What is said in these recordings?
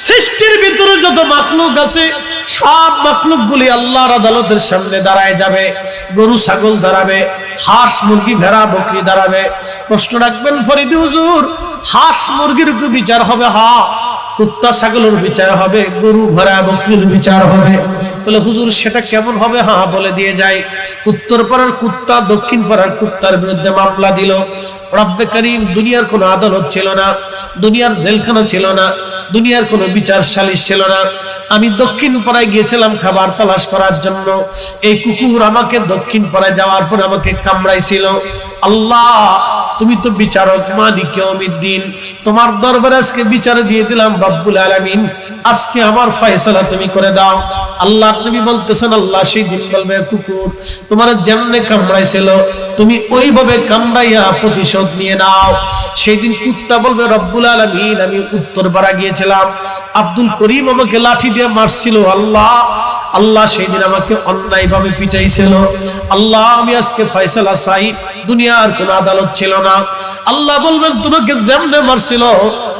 সৃষ্টির ভিতরে যত মাখলুক আছে সব মাখলুকগুলি আল্লাহর আদালতের সামনে দাঁড়ায় যাবে। গরু ছাগল দাঁড়াবে, হাঁস মুরগি ভেড়া বকরি দাঁড়াবে। প্রশ্ন রাখবেন ফরিদি হুজুর, হাঁস মুরগির কি বিচার হবে? হ্যাঁ, কুত্তা ছাগলের বিচার হবে, গরু ভেড়া বকরির বিচার হবে। বলে হুজুর সেটা কেমন হবে? হ্যাঁ বলে দিয়ে যায়। উত্তর পাড়ার কুত্তা দক্ষিণ পাড়ার কুত্তার বিরুদ্ধে মামলা দিল। রব্বে করিম, দুনিয়ার কোনো আদালত ছিল না, দুনিয়ার জেলখানা ছিল না, দুনিয়ার কোনো বিচার সালিশ ছিল না। আমি দক্ষিণ পাড়ায় গিয়েছিলাম খাবার তালাশ করার জন্য। এই কুকুর আমাকে দক্ষিণ পাড়ায় যাওয়ার পর আমাকে কামড়াইছিল। আল্লাহ, তুমি তো বিচারক, মালিক ইয়াউমিদ্দিন, তোমার দরবারে আজকে বিচার দিয়ে দিলাম রব্বুল আলামিন, আজকে আমার ফয়সালা তুমি করে দাও। আল্লাহ নবী বলতেছেন, আল্লাহ সেই দিন বলবে, কুকুর তোমার যেমনে কামড়াইছিল তুমি ওইভাবে কামড়াইয়া প্রতিশোধ নিয়ে নাও। সেই দিন কুত্তা বলবে, রব্বুল আলামিন, আমি উত্তর পাড়া গিয়েছিলাম, আব্দুল করিম আমাকে লাঠি দিয়ে মারছিল। আল্লাহ সেই দিন আমাকে অন্যায় ভাবে পিটাইছিল। আল্লাহ, আমি আজকে ফয়সালা চাই। দুনিয়ার কোন আদালত ছিল না। আল্লাহ বলবেন, তোমাকে যেমনে মারছিল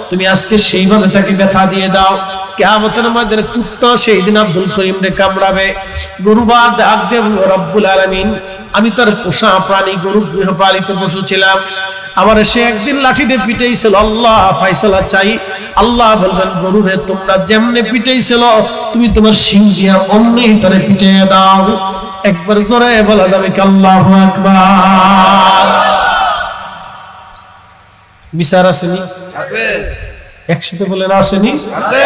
তুমি আজকে সেইভাবে তাকে ব্যথা দিয়ে দাও। কিয়ামতের ময়দানে কুত্তা সেই দিন আব্দুল করিমকে কামড়াবে। গরুবা ডাক দেব, রব্বুল আলামিন, আমি তার পোষা প্রাণী, গরু গৃহপালিত পশু ছিলাম, আমার সে একদিন লাঠি দিয়ে পিটাইছিল। আল্লাহ ফয়সালা চাই। আল্লাহ বলবেন, গরুরে তোমরা যেমনে পিটাইছিল তুমি তোমার শিং দিয়া অমনি তারে পিটিয়ে দাও। একবার জোরে বলা যাবে কি আল্লাহু আকবার? বিচার আসেনি? আছে। একসাথে বলেন আসেনি? আছে।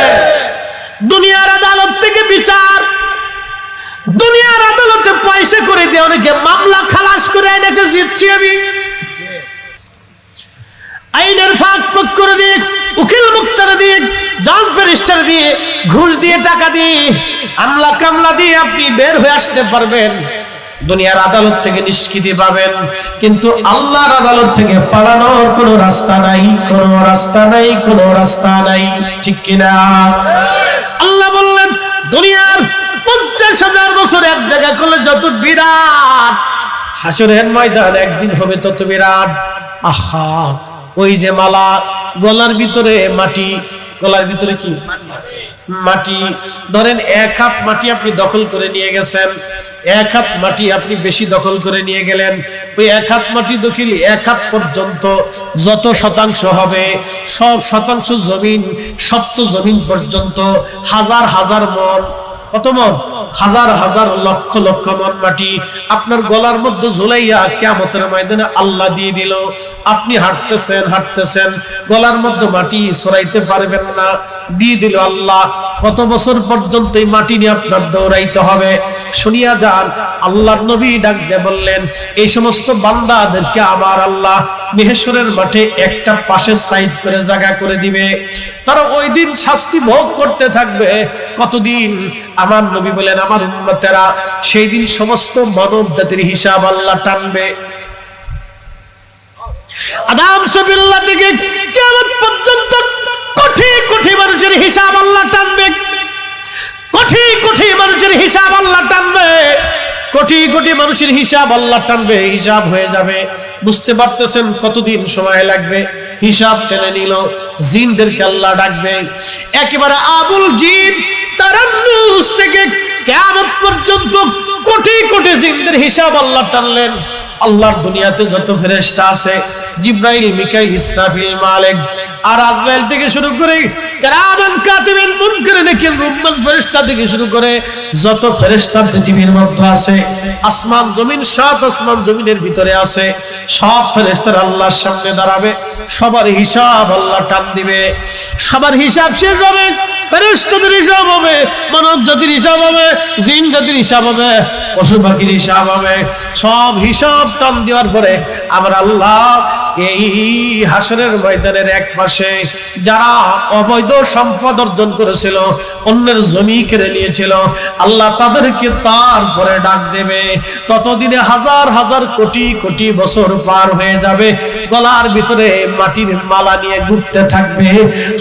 দুনিয়ার আদালত থেকে বিচার, দুনিয়ার আদালতে পয়সা করে দিয়ে অনেকে মামলা খালাস করে এটাকে জিতছি আমি। আইনের ফাঁক ফাঁক করে দিয়ে, উকিল মুক্তার দিয়ে, জজ ব্যারিস্টার দিয়ে, ঘুষ দিয়ে, টাকা দিয়ে, আমলা কামলা দিয়ে আপনি বের হয়ে আসতে পারবেন, দুনিয়ার আদালত থেকে নিষ্কৃতি পাবেন, কিন্তু আল্লাহর আদালত থেকে পালানোর কোনো রাস্তা নাই, কোনো রাস্তা নাই, কোনো রাস্তা নাই। ঠিক কিনা? আল্লাহ বললেন, দুনিয়ার 50,000 বছর এক জায়গা করলে যত বিরাট, হাসরের ময়দান একদিন হবে তত বিরাট। আহা, ওই যে মালা, গলার ভিতরে মাটি, গলার ভিতরে কি মাটি, ধরেন 1 হাত মাটি আপনি দখল করে নিয়ে গেছেন, 1 হাত মাটি আপনি বেশি দখল করে নিয়ে গেলেন, ওই 1 হাত মাটি দখল 1 হাত পর্যন্ত যত শতাংশ হবে সব শতাংশ জমিন, সপ্ত জমিন পর্যন্ত হাজার হাজার মন, কত মন? হাজার হাজার লক্ষ লক্ষ মন মাটি আপনার গলার মধ্যে ঝুলাইয়া কিয়ামতের ময়দানে আল্লাহ দিয়ে দিল। আপনি হাঁটতেছেন হাঁটতেছেন, গলার মধ্যে মাটি সরাইতে পারবেন না, দিয়ে দিল আল্লাহ। কত বছর পর্যন্ত এই মাটি নিয়ে আপনার দৌড়াইতে হবে? শুনিয়া যান, আল্লাহর নবী ডাক দিয়ে বললেন, এই সমস্ত বান্দাদেরকে আমার আল্লাহ মেহেশরের মাঠে একটা পাশে সাইড করে জায়গা করে দিবে। তারা ওই দিন শাস্তি ভোগ করতে থাকবে। কতদিন? আমার নবী বলেন, আমার উম্মতেরা সেই দিন সমস্ত মানব জাতির হিসাব আল্লাহ টানবে। আদম সবিল্লাহ থেকে কিয়ামত পর্যন্ত কোটি কোটি মানুষের হিসাব আল্লাহ টানবে, কোটি কোটি মানুষের হিসাব আল্লাহ টানবে, কোটি কোটি মানুষের হিসাব আল্লাহ টানবে। হিসাব হয়ে যাবে। বুঝতে পারতেছেন কতদিন সময় লাগবে? হিসাব টেনে নিল। জিনদেরকে আল্লাহ ডাকবে, একেবারে আবুল জিন তারান্নুস থেকে কিয়ামত পর্যন্ত কোটি কোটি জিনদের হিসাব আল্লাহ টানলেন। আল্লাহর দুনিয়াতে যত ফেরেশতা আছে, জিবরাইল, মিকাইল, ইসরাফিল, মালিক আর আজরাইল থেকে শুরু করে কিরামান কাতিবিন, মুনকার নাকির, রুম্মান ফেরেশতা থেকে শুরু করে যত ফেরেশতা পৃথিবীর মধ্যে আছে, আসমান জমিন, 7 আসমান জমিনের ভিতরে আছে, সব ফেরেশতারা আল্লাহর সামনে দাঁড়াবে। সবার হিসাব আল্লাহ টান দিবে। সবার হিসাব শেষ হবে। ফেরেশতাদের হিসাব হবে, মানব জাতির হিসাব হবে, জিন জাতির হিসাব হবে, পশু পাখির হিসাব হবে। সব হিসাব টান দেওয়ার পরে আমরা আল্লাহ এই হাসরের ময়দানের এক পাশে যারা অবৈধ সম্পদ অর্জন করেছিল, অন্যের জমি কেড়ে নিয়েছিল, আল্লাহ তাদেরকে তারপরে ডাক দেবে। ততদিনে হাজার হাজার কোটি কোটি বছর পার হয়ে যাবে। গলার ভিতরে মাটির মালা নিয়ে ঘুরতে থাকবে।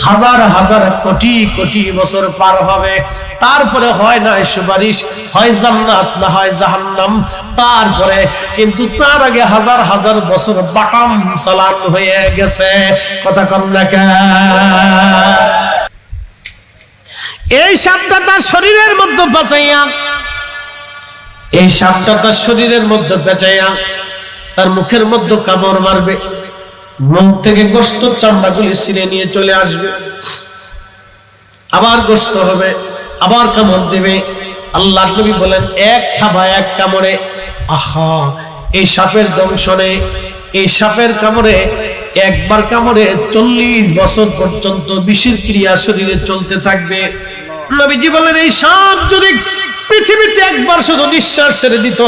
হাজার হাজার কোটি কোটি বছর পার হবে। তারপরে হয় না সুপারিশ, হয় জান্নাত না হয় জাহান্নাম। তারপরে কিন্তু তার আগে হাজার হাজার বছর বাটাম চালান হয়ে গেছে। কথা কম না কেন? সাপটা তার শরীরের মধ্যে বাঁচাইয়া, এই সাপটা তার শরীরের মধ্যে বেঁচাইয়া তার মুখের মধ্যে কামড় মারবে, মুখ থেকে গোশত চামড়াগুলি ছিঁড়ে নিয়ে চলে আসবে, আবার গোশত হবে, আবার কামড় দেবে। আল্লাহর নবী বলেন এক থাবায় এক কামড়ে, আহা এই সাপের দংশনে, এই সাপের কামড়ে, একবার কামড়ে 40 বছর পর্যন্ত বিষের ক্রিয়া শরীরে চলতে থাকবে। নবীজি বলেন এই সাপ যদি পৃথিবীতে একবার শুধু নিঃশ্বাস ছেড়ে দিত,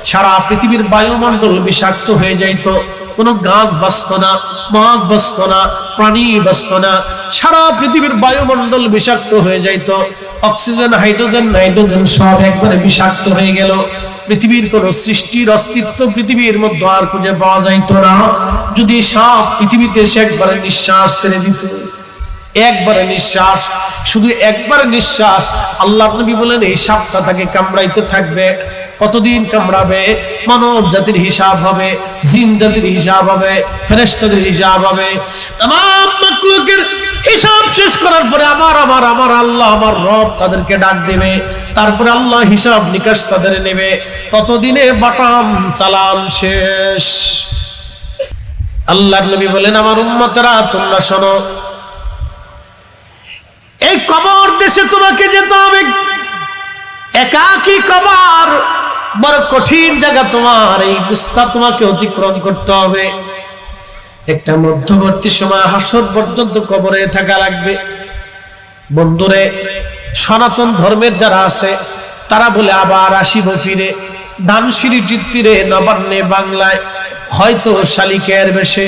সারা পৃথিবীর বায়ুমণ্ডল বিষাক্ত হয়ে যাইত, কোনো গাছ বাঁচত না, মাছ বাঁচত না, প্রাণী বাঁচত না, সারা পৃথিবীর বায়ুমণ্ডল বিষাক্ত হয়ে যাইত, অক্সিজেন, হাইড্রোজেন, নাইট্রোজেন সব একবারে বিষাক্ত হয়ে গেল, পৃথিবীর কোন সৃষ্টির অস্তিত্ব পৃথিবীর মধ্যে আর খুঁজে পাওয়া যাইত না। যদি সাপ পৃথিবীতে সে একবারে নিঃশ্বাস ছেড়ে দিত, একবারে নিঃশ্বাস, শুধু একবারে নিঃশ্বাস, আল্লাহর নবী বলেন এই সাপটা তাকে কামড়াইতে থাকবে। কতদিন কামড়াবে? মানব জাতির হিসাব হবে, জিন জাতির হিসাব হবে, ফেরেশতাদের হিসাব হবে, तमाम মাখলুকের হিসাব শেষ করার পরে আমার আল্লাহ, আমার রব তাদেরকে ডাক দেবে, তারপরে আল্লাহ হিসাব নিকাশ তাদের নেবে। ততদিনে বাটাম চালান শেষ। আল্লাহর নবী বলেন আমার উম্মতেরা তোমরা শোনো, এই কবর দেশে তোমাকে যেতে হবে, একাকী কবর বড় কঠিন জায়গা, তোমার এই রাস্তা তোমাকে অতিক্রম করতে হবে। একটা মধ্যবর্তী সময় হাসর পর্যন্ত কবরে থাকা লাগবে। বন্ধুরে, সনাতন ধর্মের যারা আছে তারা বলে আবার আসিব ফিরে, ধানসিঁড়ি তীরে নবান্নে বাংলায়, হয়তো শালিকের বেশে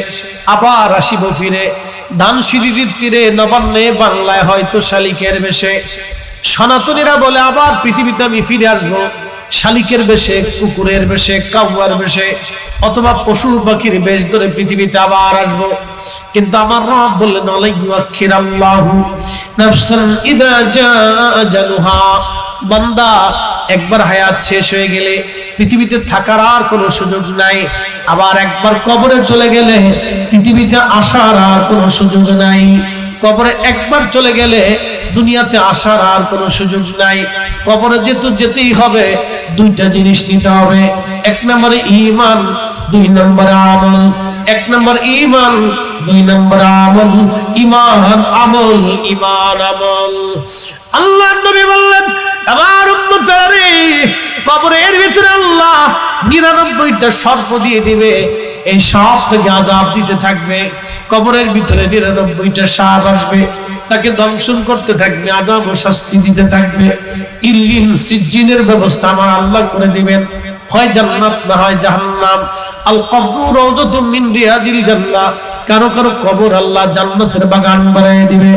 আবার আসিব ফিরে, ধানসিঁড়ির তীরে নবান্নে বাংলায় হয়তো শালিকের বেশে। সনাতনীরা বলে আবার পৃথিবীতে আমি ফিরে আসবো শালিকের বেশে, কুকুরের বেশে, কাউয়ার বেশে, অথবা পশু পাখির বেশ ধরে পৃথিবীতে আবার আসবো। কিন্তু আমার রব বললেন আল্লাহু নাফসান ইযা জাআ আজালুহা, বান্দা একবার হায়াত শেষ হয়ে গেলে পৃথিবীতে থাকার আর কোনো সুযোগ নাই, আবার একবার কবরে চলে গেলে পৃথিবীতে আসার আর কোনো সুযোগ নাই। কবরে একবার চলে গেলে দুনিয়াতে আসার আর কোনো সুযোগ নাই। কবরে যেতেই হবে, দুইটা জিনিস নিতে হবে, এক নম্বরে ঈমান, দুই নম্বরে আমল। এক নম্বর ঈমান, দুই নম্বর আমল। ঈমান আমল, ঈমান আমল। আল্লাহর নবী বললেন আমার উম্মতরে কবরের ভিতরে আল্লাহ 99টা সর্প দিয়ে দিবে, এই সব থেকে আযাব দিতে থাকবে। কবরের ভিতরে 99টা সাপ আসবে, তাকে দংশন করতে থাকবে, আযাব ও শাস্তি দিতে থাকবে। ইল্লিন সিজ্জিনের ব্যবস্থা আমার আল্লাহ করে দিবেন, হয় জান্নাত না হয় জাহান্নাম। আল কবরু রাউযাতুম মিন রিয়াজিল জান্নাহ, কারো কারো কবর আল্লাহ জান্নাতের বাগান বানিয়ে দিবে।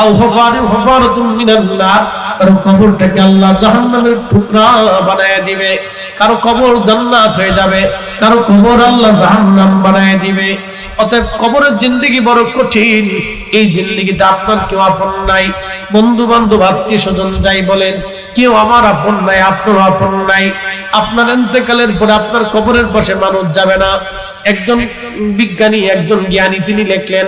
আও হুফারাতুম মিনান নার, কারো কবরটাকে আল্লাহ জাহান্নামের টুকরা বানিয়ে দিবে। কারো কবর জান্নাত হয়ে যাবে, কারো কবর আল্লাহ জাহান্নাম বানিয়ে দিবে। অতএব কবরের জিন্দেগি বড় কঠিন। এই জিন্দেগিতে আপনার কেউ আপন নাই, বন্ধু বান্ধব আত্মীয় স্বজন যাই বলেন, কেউ আমার আপন নাই, আপনার আপন নাই। আপনার ইন্তেকালের পরে আপনার কবরের পাশে মানুষ যাবে না। একজন বিজ্ঞানী, একজন জ্ঞানী তিনি লিখলেন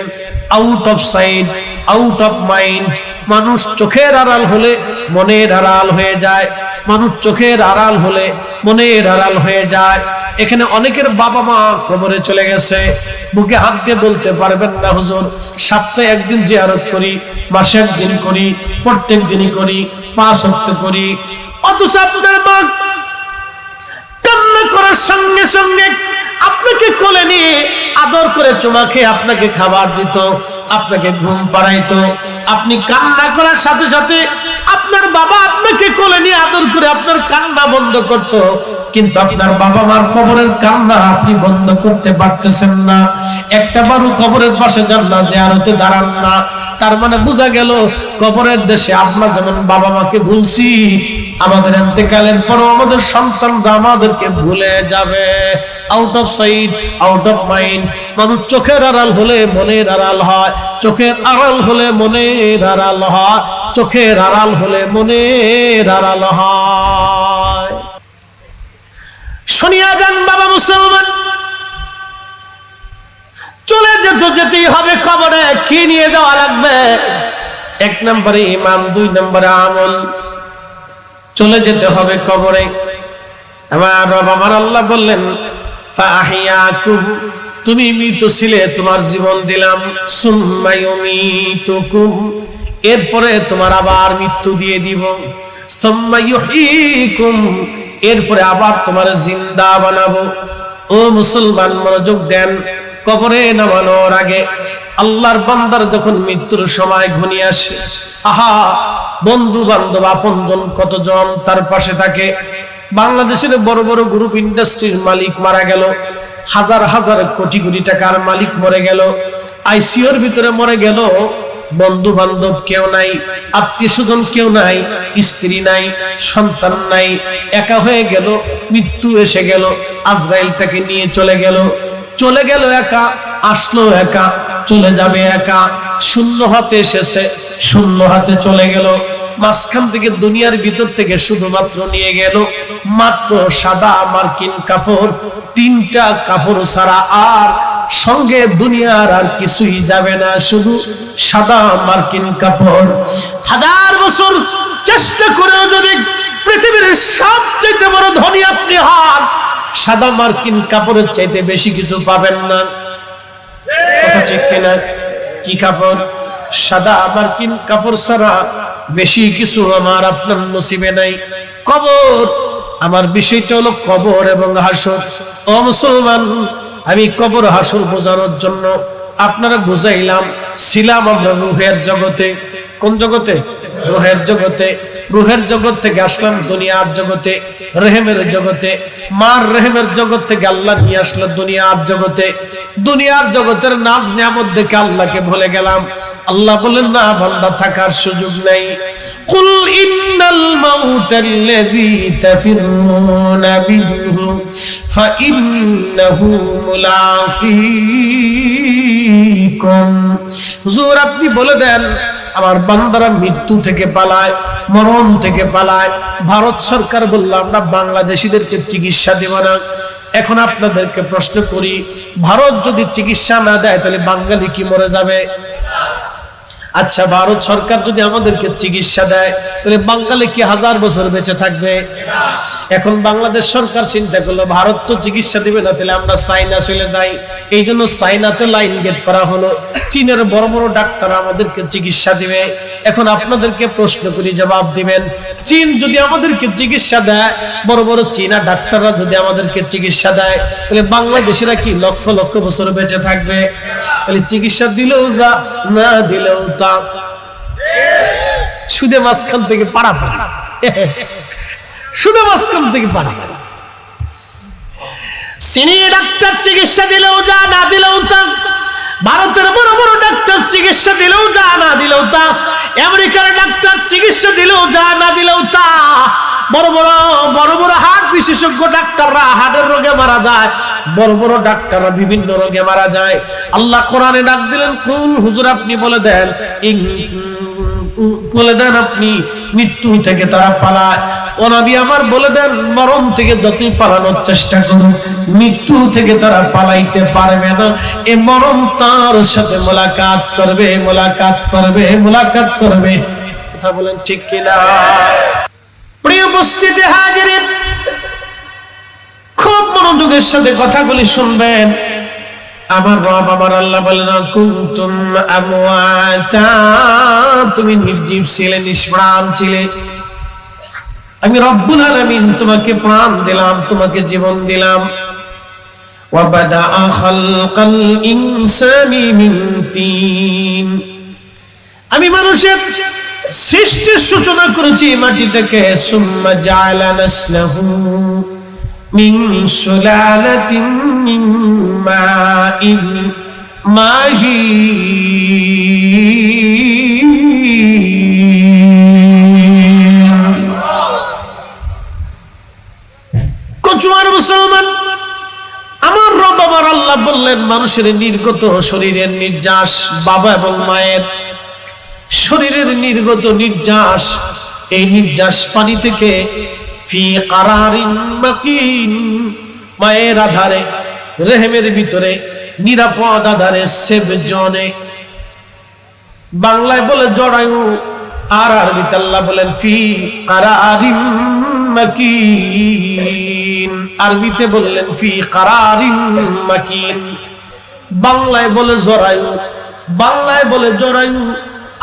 out of sight, out of mind. মানুষ চোখের আড়াল হলে মনের আড়াল হয়ে যায়, মানুষ চোখের আড়াল হলে মনের আড়াল হয়ে যায়। এখানে অনেকের বাবা মা কবরে চলে গেছে, বুকে হাত দিয়ে বলতে পারবেন না হুজুর সপ্তাহে একদিন জিয়ারত করি, মাসে একদিন করি, প্রত্যেক দিনই করি, 5 ওয়াক্ত করি। অথচ আপনার মা কান্না করার সঙ্গে সঙ্গে আপনাকে কোলে নিয়ে আদর করে চুমা খেয়ে আপনাকে খাবার দিত, আপনাকে ঘুম পাড়াইতো। আপনি কান্না করার সাথে সাথে আপনার বাবা আপনাকে কোলে নিয়ে আদর করে আপনার কান্না বন্ধ করত, কিন্তু আপনার বাবা মার কবরের কান্না আপনি বন্ধ করতে পারতেছেন না। একটা বারও কবরের পাশে যান না, জিয়ারতে দাঁড়ান না। তার মানে বোঝা গেল কবরের দেশে আমরা যেমন বাবা মাকে ভুলছি, আমাদের ইন্তেকালের পর আমাদের সন্তানরা আমাদেরকে ভুলে যাবে। Out of sight, out of mind. মানুষ চোখের আড়াল হলে মনের আড়াল হয়, চোখের আড়াল হলে মনের আড়াল হয়, চোখের আড়াল হলে মনের আড়াল হয়। শুনিয়া যান বাবা মুসলমান, চলে যেতেই হবে কবরে। কি নিয়ে যাওয়া লাগবে? এক নম্বরে ইমান, 2 নম্বরে আমল। চলে যেতে হবে কবরে। আমার রব আমার আল্লাহ বললেন ফাহিয়াকুম, তুমি মৃত ছিলে, তোমার জীবন দিলাম। সুম্মা ইউমিতুকুম, এরপরে তোমার আবার মৃত্যু দিয়ে দিব। সুম্মা ইউহয়িকুম, এরপরে আবার তোমার জিন্দা বানাবো। ও মুসলমান, মনোযোগ দেন। কবরে নামানোর আগে আল্লাহর বান্দার যখন মৃত্যুর সময় ঘনিয়ে আসে, আহা, বন্ধু বান্ধব আপনজন কতজন তার পাশে থাকে। বাংলাদেশের বড় বড় গ্রুপ ইন্ডাস্ট্রির মালিক মারা গেল, হাজার হাজার কোটি কোটি টাকার মালিক মরে গেল, আইসিইউর ভিতরে মরে গেল। বন্ধু বান্ধব কেউ নাই, আত্মীয় স্বজন কেউ নাই, স্ত্রী নাই, সন্তান নাই, একা হয়ে গেল। মৃত্যু এসে গেল, আজরাইল তাকে নিয়ে চলে গেল একা, আসলো একা, চলে যাবে একা। শূন্য হাতে এসেছে, শূন্য হাতে চলে গেল। মাঝখান থেকে দুনিয়ার ভিতর থেকে শুধুমাত্র নিয়ে গেল মাত্র সাদা মার্কিন কাপড়, 3টা কাপড় ছাড়া আর সঙ্গে দুনিয়ার আর কিছুই যাবে না, শুধু সাদা মার্কিন কাপড়। 1000 বছর চেষ্টা করেও যদি পৃথিবীর সবচেয়ে বড় ধনী আপনি হন, সাদা মার্কিন কাপড়ের চাইতে বেশি কিছু পাবেন না। কথা ঠিক কিনা? কি কাপড়? সাদা মার্কিন কাপড় ছাড়া বেশি কিছু আমার আপনার নসিবে নাই। কবর, আমার বিষয়টা হলো কবর এবং হাসর। ও মুসলমান, আমি কবর হাসর বোঝানোর জন্য আপনারা বুঝাইলাম। ছিলাম আমরা রুহের জগতে। কোন জগতে? রুহের জগতে। রুহের জগৎ থেকে আসলাম দুনিয়ার জগতে, রেহেমের জগতে। মার রেহেমের জগৎ থেকে আল্লাহ নিয়ে আসলো দুনিয়ার জগতে। দুনিয়ার জগতের নাজ নিয়ামত দেখে আল্লাহকে ভুলে গেলাম। আল্লাহ বলেন না, বান্দা থাকার সুযোগ নাই। কুল ইন্নাল মাউতাল্লাযী তাফিরুনা বিহি ফাইন্নাহু মুলাকীকুম। হুজুর, আপনি বলে দেন আমার বান্দারা মৃত্যু থেকে পালায়, মরণ থেকে পালায়। ভারত সরকার বলল আমরা বাংলাদেশিদেরকে চিকিৎসা দেব না। এখন আপনাদেরকে প্রশ্ন করি, ভারত যদি চিকিৎসা না দেয় তাহলে বাঙালি কি মরে যাবে? আচ্ছা, ভারত সরকার যদি আমাদেরকে চিকিৎসা দেয় তাহলে বাঙালি কি 1000 বছর বেঁচে থাকবে? এখন বাংলাদেশ সরকার চিন্তা করলো ভারত তো চিকিৎসা দিবে না, তাহলে আমরা চাইনা চলে যাই। এই জন্য চাইনাতে লাইন গেট করা হলো। চীনের বড় বড় ডাক্তার আমাদেরকে চিকিৎসা দিবে। এখন আপনাদেরকে প্রশ্ন করি, জবাব দিবেন। চীন যদি আমাদেরকে চিকিৎসা দেয়, বড় বড় চীনা ডাক্তাররা যদি আমাদেরকে চিকিৎসা দেয়, তাহলে বাংলাদেশিরা কি লক্ষ লক্ষ বছর বেঁচে থাকবে? তাহলে চিকিৎসা দিলেও যা, না দিলেও তা। সুদে মাঝখান থেকে পাড়াপাড়ি, শুধু মাঝখান থেকে পাড়াপাড়ি। চীনি ডাক্তার চিকিৎসা দিলেও যা, না দিলেও তা। ভারতের বড় বড় ডাক্তার চিকিৎসা দিলেও যা, না দিলেও তা। আমেরিকার ডাক্তার চিকিৎসা দিলেও যা, না দিলেও তা। বড় বড় হার্ট বিশেষজ্ঞ ডাক্তাররা হার্টের রোগে মারা যায়, বড় বড় ডাক্তাররা বিভিন্ন রোগে মারা যায়। আল্লাহ কোরআনে ডাক দিলেন, কুল, হুজুর আপনি বলে দেন, আপনি মৃত্যু থেকে তারা পালায়। ও নবী আমার বলে দেন, মরণ থেকে যতই পালানোর চেষ্টা করুন, মৃত্যু থেকে তারা পালাইতে পারবে না। এ মরণ তার সাথে মোলাকাত করবে, মোলাকাত করবে, মোলাকাত করবে। কথা বলেন ঠিক কিনা? প্রিয় উপস্থিতি হাজিরিন, খুব মনোযোগের সাথে কথাগুলি শুনবেন। আমার রব আমার আল্লাহ বলেন, কুনতুম আমওয়াতা, তুমি নির্জীব ছিলে, নিষ্প্রাণ ছিলে। আমি রব্বুল আলামিন তোমাকে প্রাণ দিলাম, তোমাকে জীবন দিলাম। ওয়া বাদাআ খালকাল ইনসানি মিন তিন, আমি মানুষের সৃষ্টির সূচনা করেছি মাটি থেকে। সুম্মা জাআলা নাসলাহু মিন সুলালাতিন মিন মাইন মাহিন। কচুয়ার মুসলমান, আমার রব আমার আল্লাহ বললেন, মানুষের নির্গত শরীরের নির্যাস, বাবা এবং মায়ের শরীরের নির্গত নির্যাস, এই নির্যাস পানি থেকে ফি কারারিন মাকিন, মায়ের আধারে, রেহেমের ভিতরে, নিরাপদ আধারে, সেফ জোনে। বাংলায় বলে জরায়ু, আর আরবিতে আল্লাহ বলেন ফি কারারিম মাকিন। আরবিতে বললেন ফি কারারিম মাকিন। বাংলায় বলে জরায়ু, বাংলায় বলে জরায়ু,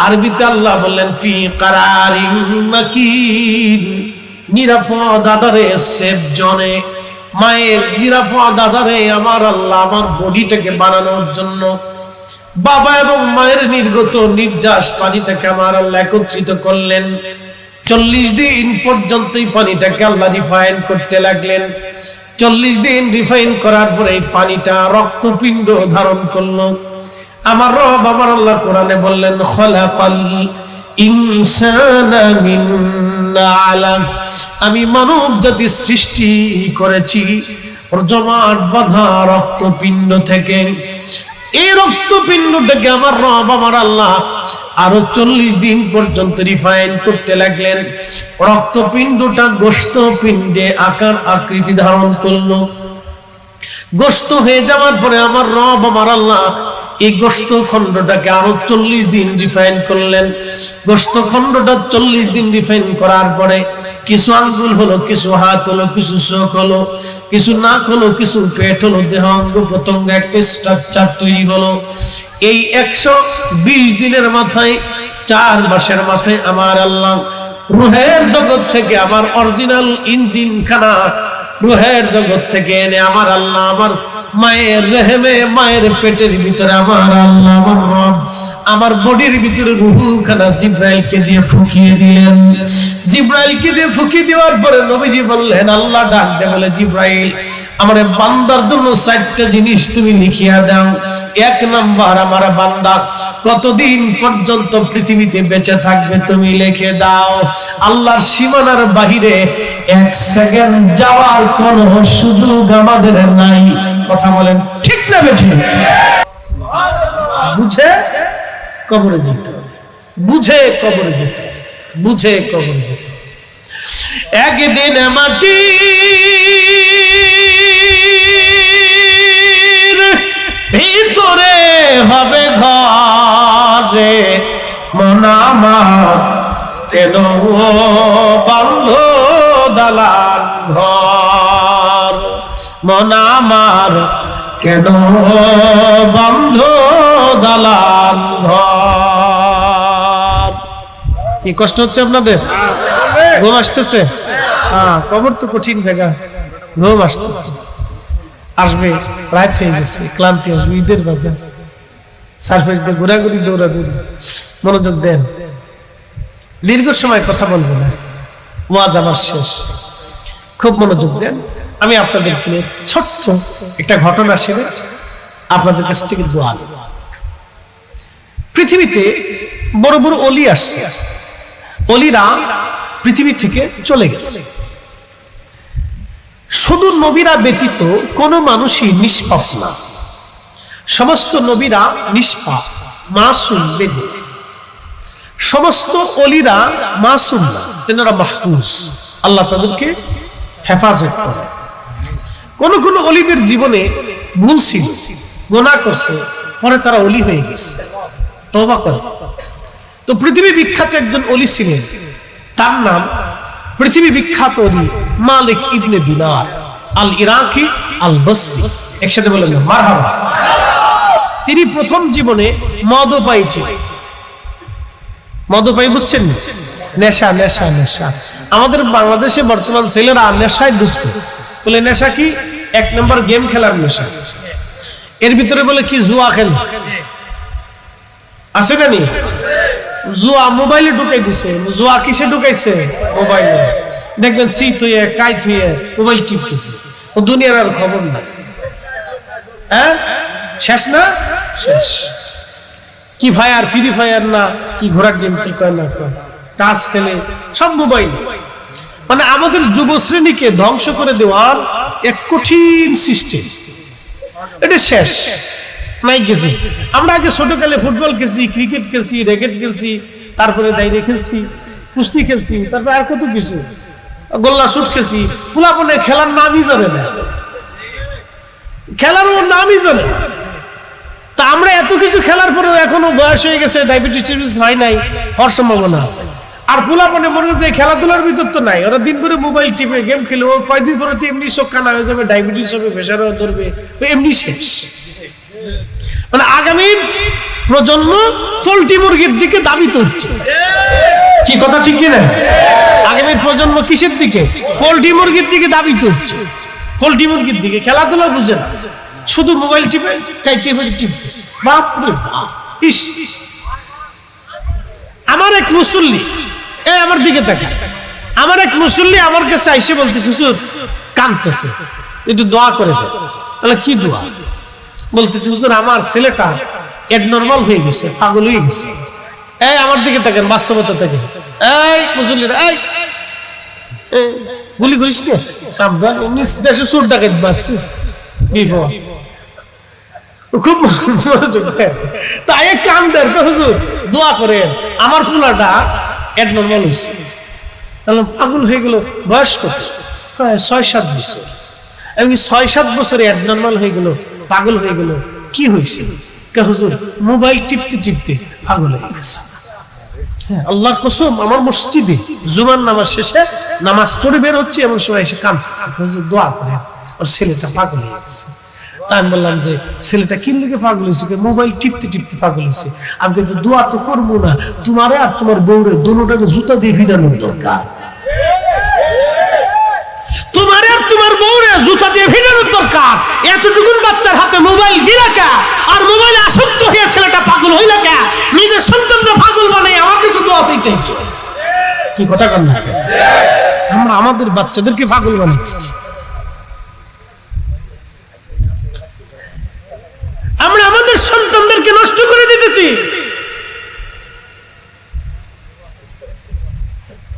আরবিতে আল্লাহ বললেন ফি কারারিম মাকিন। নিরাপদ আধারে, সেফ জোনে। মায়ের নিরাপদ আধারে আমার আল্লাহ আমার বডিটাকে বানানোর জন্য বাবা এবং মায়ের নির্গত নির্যাস পানিটাকে আমার আল্লাহ একত্রিত করলেন। 40 দিন পর্যন্ত এই পানিটাকে আল্লাহ রিফাইন করতে লাগলেন। 40 দিন রিফাইন করার পরে এই পানিটা রক্তপিণ্ড ধারণ করলো। আমার রব আমার আল্লাহ কোরআনে বললেন খলাকাল ইনসানা মিন আলাক। আমি মানব জাতি সৃষ্টি করেছি জমাট বাঁধা রক্তপিণ্ড থেকে। এই রক্তপিণ্ডটাকে আমার রব আমার আল্লাহ আরো 40 দিন পর্যন্ত রিফাইন করতে লাগলেন। রক্তপিণ্ডটা গোশত পিণ্ডে আকার আকৃতি ধারণ করলো। গোশত হয়ে যাওয়ার পরে আমার রব আমার আল্লাহ এই গোশত খণ্ডটাকে আরো 40 দিন রিফাইন করলেন। গোশত খণ্ডটা 40 দিন রিফাইন করার পরে কিছু আঙ্গুল হলো, কিছু হাত হলো, কিছু চোখ হলো, কিছু নাক হলো, কিছু পেট হলো, দেহ অঙ্গ প্রত্যঙ্গ একটা স্ট্রাকচার তৈরি হলো। এই 120 দিনের মাথায়, 4 মাসের মাথায় আমার আল্লাহ রূহের জগৎ থেকে আমার অরিজিনাল ইঞ্জিন খানা রূহের জগৎ থেকে এনে আমার আল্লাহ আমার মায়ের রেহেমে, মায়ের পেটের ভিতরে আমার আল্লাহ আমার রব আমার বডির ভিতরে রূহখানা জিব্রাইলকে দিয়ে ফুঁকিয়ে দিলেন। জিব্রাইলকে দিয়ে ফুঁকিয়ে দেওয়ার পরে নবীজি বললেন, আল্লাহ ডাক দে বলে, জিব্রাইল আমার বান্দার জন্য 4টা জিনিস তুমি লিখিয়া দাও। 1 নাম্বার, আমার বান্দা কতদিন পর্যন্ত পৃথিবীতে বেঁচে থাকবে তুমি লিখে দাও। আল্লাহর সীমানার বাহিরে 1 সেকেন্ড যাওয়ার কোনো সুযোগ আমাদের নাই। কথা বলেন ঠিক না বেঠিক? বুঝে কবরে যেতে, বুঝে কবরে যেতে, বুঝে কবরে যেতে। একদিন মাটির ভিতরে হবে ঘরে মন আমার, কেন বান্ধ দালান ঘর। মন আমার কেন বন্ধ দালান ঘর। কি কষ্ট হচ্ছে আপনাদের? ঘুম আসতেছে? হ্যাঁ, কবর তো কঠিন জায়গা। ঘুম আসতেছে, আসবে, রাত হয়ে গেছে, ক্লান্তি আসবে, ঈদের বাজার, সারফেস দিয়ে ঘোরাঘুরি, দৌড়াদৌড়ি। মনোযোগ দেন, দীর্ঘ সময় কথা বলবো না, ওয়াজ আমার শেষ। খুব মনোযোগ দেন। আমি আপনাদেরকে নিয়ে ছোট্ট একটা ঘটনা সেরে আপনাদের কাছ থেকে দোয়া নেব। পৃথিবীতে বড় বড় অলি আসছে, অলিরা পৃথিবী থেকে চলে গেছে। শুধু নবীরা ব্যতীত কোনো মানুষই নিষ্পাপ না। সমস্ত নবীরা নিষ্পাপ, মাসুম, বেগুন। সমস্ত অলিরা মাসুম না, তেনারা মাহফুজ। আল্লাহ তাদেরকে হেফাজত করে। কোন কোন অলিদের জীবনে ভুল ছিল, গুনাহ করছে, পরে তারা অলি হয়ে গেছে, তওবা করে। তো পৃথিবী বিখ্যাত একজন অলি ছিলেন, তার নাম পৃথিবী বিখ্যাত অলি মালিক ইবনে দিনার আল ইরাকি আল বসরি। একসাথে বলেন মারহাবা। তিনি প্রথম জীবনে মদপায়ী ছিলেন। মদপায়ী বুঝছেন? নেশা, নেশা, নেশা। আমাদের বাংলাদেশে বর্তমান ছেলেরা নেশায় ঢুকছে। বলে নেশা কি? 1 নম্বর গেম খেলার নেশা। এর ভিতরে বলে কি জুয়া খেল আছে না? নি জুয়া মোবাইলে ঢুকাই দিছে। জুয়া কিসে ঢুকাইছে? মোবাইলে। দেখবেন চিত হয়ে কাইত হয়ে মোবাইল টিপতেছে, ও দুনিয়ার আর খবর নাই। হ্যাঁ, শেষ না? শেষ। কি ফায়ার, ফ্রি ফায়ার না কি ঘোড়ার গেম, কি কয় না কয়, টাচ খেলে, সব মোবাইল। মানে আমাদের যুব শ্রেণীকে ধ্বংস করে দেওয়ার এক কঠিন সিস্টেম। এটা শেষ নাই কিছু। আমরা আগে ছোটকালে ফুটবল খেলছি, ক্রিকেট খেলছি, র্যাকেট খেলছি, তারপরে দাইরে খেলছি, কুস্তি খেলছি, তারপরে আর কত কিছু, গোল্লা শুট খেলছি। ফুলাপনে খেলার নামই জানে না, খেলার ওর নামই জানে না। তা আমরা এত কিছু খেলার পরেও এখনো বয়স হয়ে গেছে, ডায়াবেটিস হয় নাই, হওয়ার সম্ভাবনা আছে। আর পোলাপানে মনে হচ্ছে খেলাধুলার ভিতর তো নাই, ওরা দিন করে মোবাইল টিপে গেম খেলে, ও কয়দিন পরে তো এমনি চোখ কানা হয়ে যাবে, ডায়াবেটিস হবে, প্রেশার ধরবে, এমনি শেষ। মানে আগামী প্রজন্ম পোল্ট্রি মুরগির দিকে দাবিত হচ্ছে। কি কথা ঠিক কিনা? আগামী প্রজন্ম কিসের দিকে? পোল্ট্রি মুরগির দিকে দাবিত হচ্ছে। পোল্ট্রি মুরগির দিকে, খেলাধুলা বুঝে না, শুধু মোবাইল টিপে খাইতে টিপতেছে। বাপ রে বাপ! ইস, আমার এক মুসল্লি, আমার দিকে তাকা, আমার এক মুসল্লি আমার কাছে আইসে বলতেছে, হুজুর কাঁদতেছে, একটু দোয়া করে দেন। তাহলে কি দোয়া? বলতেছে, হুজুর আমার ছেলেটা এবনর্মাল হয়ে গেছে, পাগল হয়ে গেছে। আমার দিকে তাকেন, বাস্তবতা থেকে। এই মুসল্লিরা, এই গুলি করিস না, সাবধান, এমনি দেশে চোর ডাকাত বাড়ছে, বিপদ। খুব মনোযোগ দেন, তাই কান্দের, হুজুর দোয়া করেন, আমার পোলাটা এবনর্মাল হয়েছে। পাগল হয়ে গেল, বয়স কত? 6-7 বছর। এমনি 6-7 বছরে এবনর্মাল হয়ে গেল, পাগল হয়ে গেল, কি হয়েছে? হুজুর মোবাইল টিপতে টিপতে পাগল হয়ে গেছে। আল্লাহর কসম, আমার মসজিদে জুমার নামাজ শেষে নামাজ পড়ে বের হচ্ছে, এমন সময় এসে কাঁদতেছে, হুজুর দোয়া করেন, ওর ছেলেটা পাগল হয়ে গেছে। আমি বললাম যে ছেলেটা কি লিখে পাগল হয়েছে? মোবাইল টিপতে টিপতে পাগল হয়েছে। আমি কিন্তু দোয়া তো করবো না, তোমারে আর তোমার বউরে দোনোটাকে জুতা দিয়ে ভিড়ানোর দরকার। তোমারে আর তোমার বউরে জুতা দিয়ে ভিড়ানোর দরকার। এতটুকুন বাচ্চার হাতে মোবাইল দিলা কে? আর মোবাইলে আসক্ত হয়ে ছেলেটা পাগল হইলা কে? নিজের সন্তানটা পাগল বানাই আমার কিছু দোয়া চাইতে। কি কথা কন না? আমরা আমাদের বাচ্চাদেরকে পাগল বানাচ্ছি, আমরা আমাদের সন্তানদেরকে নষ্ট করে দিতেছি।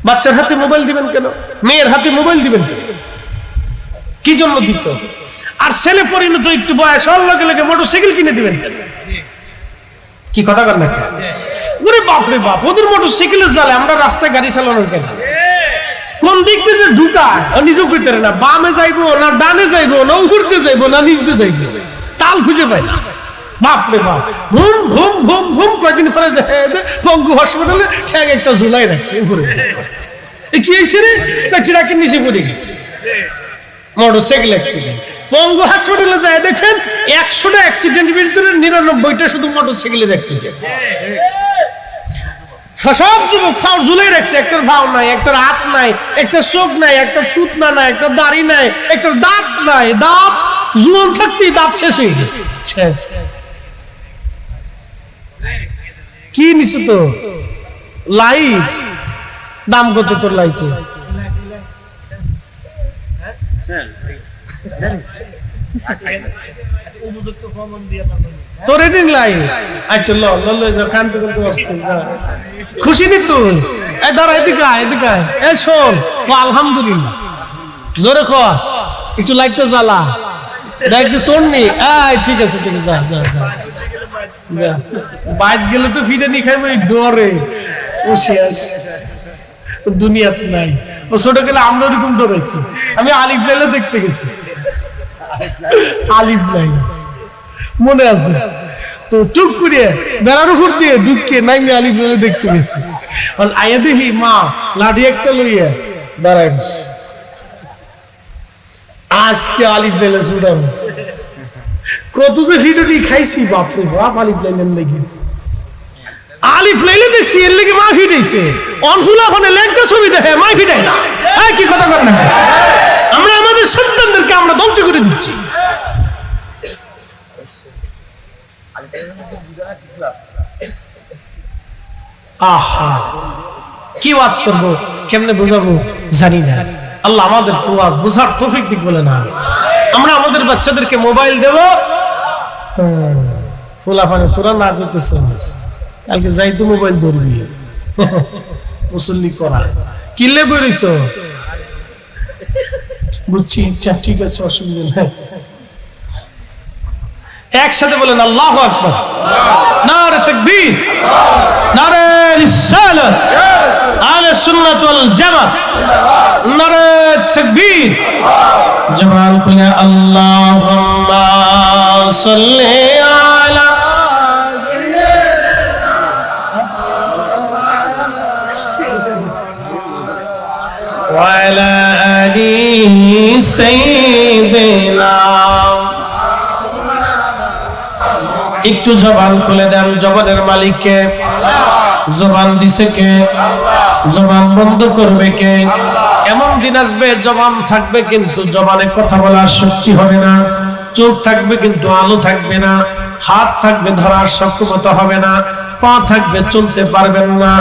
বাচ্চার হাতে মোবাইল দিবেন কেন? মেয়ের হাতে মোবাইল দিবেন কেন? কি জন্য দিত? আর ছেলে পরিণত একটু বয়স হওয়ার লগে লগে মোটরসাইকেল কিনে দিবেন কেন? কি কথা কর না? ওরে বাপ রে বাপ, ওদের মোটরসাইকেলের জালে আমরা রাস্তায় গাড়ি চালানো কেন? কোন দিক দিয়ে যে ঢুকায় নিজেও কইতে পারে না, বামে যাইবো না ডানে যাইবো না উপর দিয়ে যাইবো না নিচ দিয়ে যাইবো, তাল খুঁজে পাই না। বাপ রে বাপ, ভুম ভুম ভুম ভুম। কয়দিন পরে পঙ্গু হসপিটালে ঠ্যাং একটা ঝুলাই রাখছে উপরে। কি হয়েছে রে? ট্রাকের নিচে পড়ে গেছে, মোটরসাইকেল অ্যাক্সিডেন্ট। পঙ্গু হাসপাতালে যায় দেখেন 100টা অ্যাক্সিডেন্টের ভিতরে 99টা শুধু মোটরসাইকেলের অ্যাক্সিডেন্ট। সব যুবক ফাও ঝুলাই রাখছে, একটার ভাও নাই, একটার হাত নাই, একটা চোখ নাই, একটা ফুটনা নাই, একটা দাড়ি নাই, একটা দাঁত নাই। দাঁত জুয়ান থাকতেই দাঁত শেষ হয়ে গেছে, শেষ। কি নিচে তো লাইট, দাম কত তোর লাইটে? তোর রেডিং লাইট। আচ্ছা ল ল কানতে কানতে আসতে খুশি নি তুই? এই দাঁড়া, এদিকে আয়, এদিকে আয়। এই শোন, আলহামদুলিল্লাহ জোরে ক, একটু লাইটটা জ্বালা। দেখ তোর নি। ঠিক আছে ঠিক আছে, যা যা যা যা। বাইক গেলে তো ফিরে নি খাইবে ডরে, ও শেষ, দুনিয়াত নাই। ও ছোট গেলে আমরা ওরকম ডরাইছি। আমি আলিফ লাইলা দেখতে গেছি, আলিফ লাইলা মনে আছে তো, চুপ করে বেড়ার উপর দিয়ে ঢুকিয়ে নাইমে আলিফ লাইলা দেখতে গেছি। আয়া দেখি মা লাঠি একটা লইয়া দাঁড়ায় গেছে। আজকে আলিফ লাইলা ছুটাবো, কত যে ভিডিও খাইছি, বাপরে বাপ। আলিফ লাইলেন দেখি, আলিফ লাইলে দেখছি, এর লেগে মা ফিটাইছে। অনফুলা ফোনে ল্যাংটা ছবি দেখে মা ফিটাই না। কি কথা কর না? আমরা আমাদের সন্তানদেরকে আমরা ধ্বংস করে দিচ্ছি। আহা, কি ওয়াজ করবো, কেমনে বোঝাবো জানি না। আল্লাহ আমাদের ওয়াজ বোঝার তৌফিক দিক বলে না। আমরা আমাদের বাচ্চাদেরকে মোবাইল দেব, ফুলাফানে তোরা না করতেছ, কালকে যাই তো মোবাইল ধরবি, মুসল্লি করা কিনলে বেরিয়েছ, বুঝছি। ইচ্ছা ঠিক আছে, অসুবিধা নাই। একসাথে বলেন আল্লাহু আকবার, নারে তাকবীর, নারে রিসালাত, আহলে সুন্নাত ওয়াল জামাত, নারে তাকবীর। জবান খুলে আল্লাহুম্মা সাল্লি আলা وعلى آل سيدنا। একটু জবান খুলে দেন, জবানের মালিক কে? জবান দিছে কে? জবান বন্ধ করবে কে? এমন দিন আসবে জবান থাকবে কিন্তু জবানে কথা বলার শক্তি হবে না, চোখ থাকবে কিন্তু আলো থাকবে না, হাত থাকবে ধরার সক্ষমতা হবে না, পা থাকবে চলতে পারবেন না,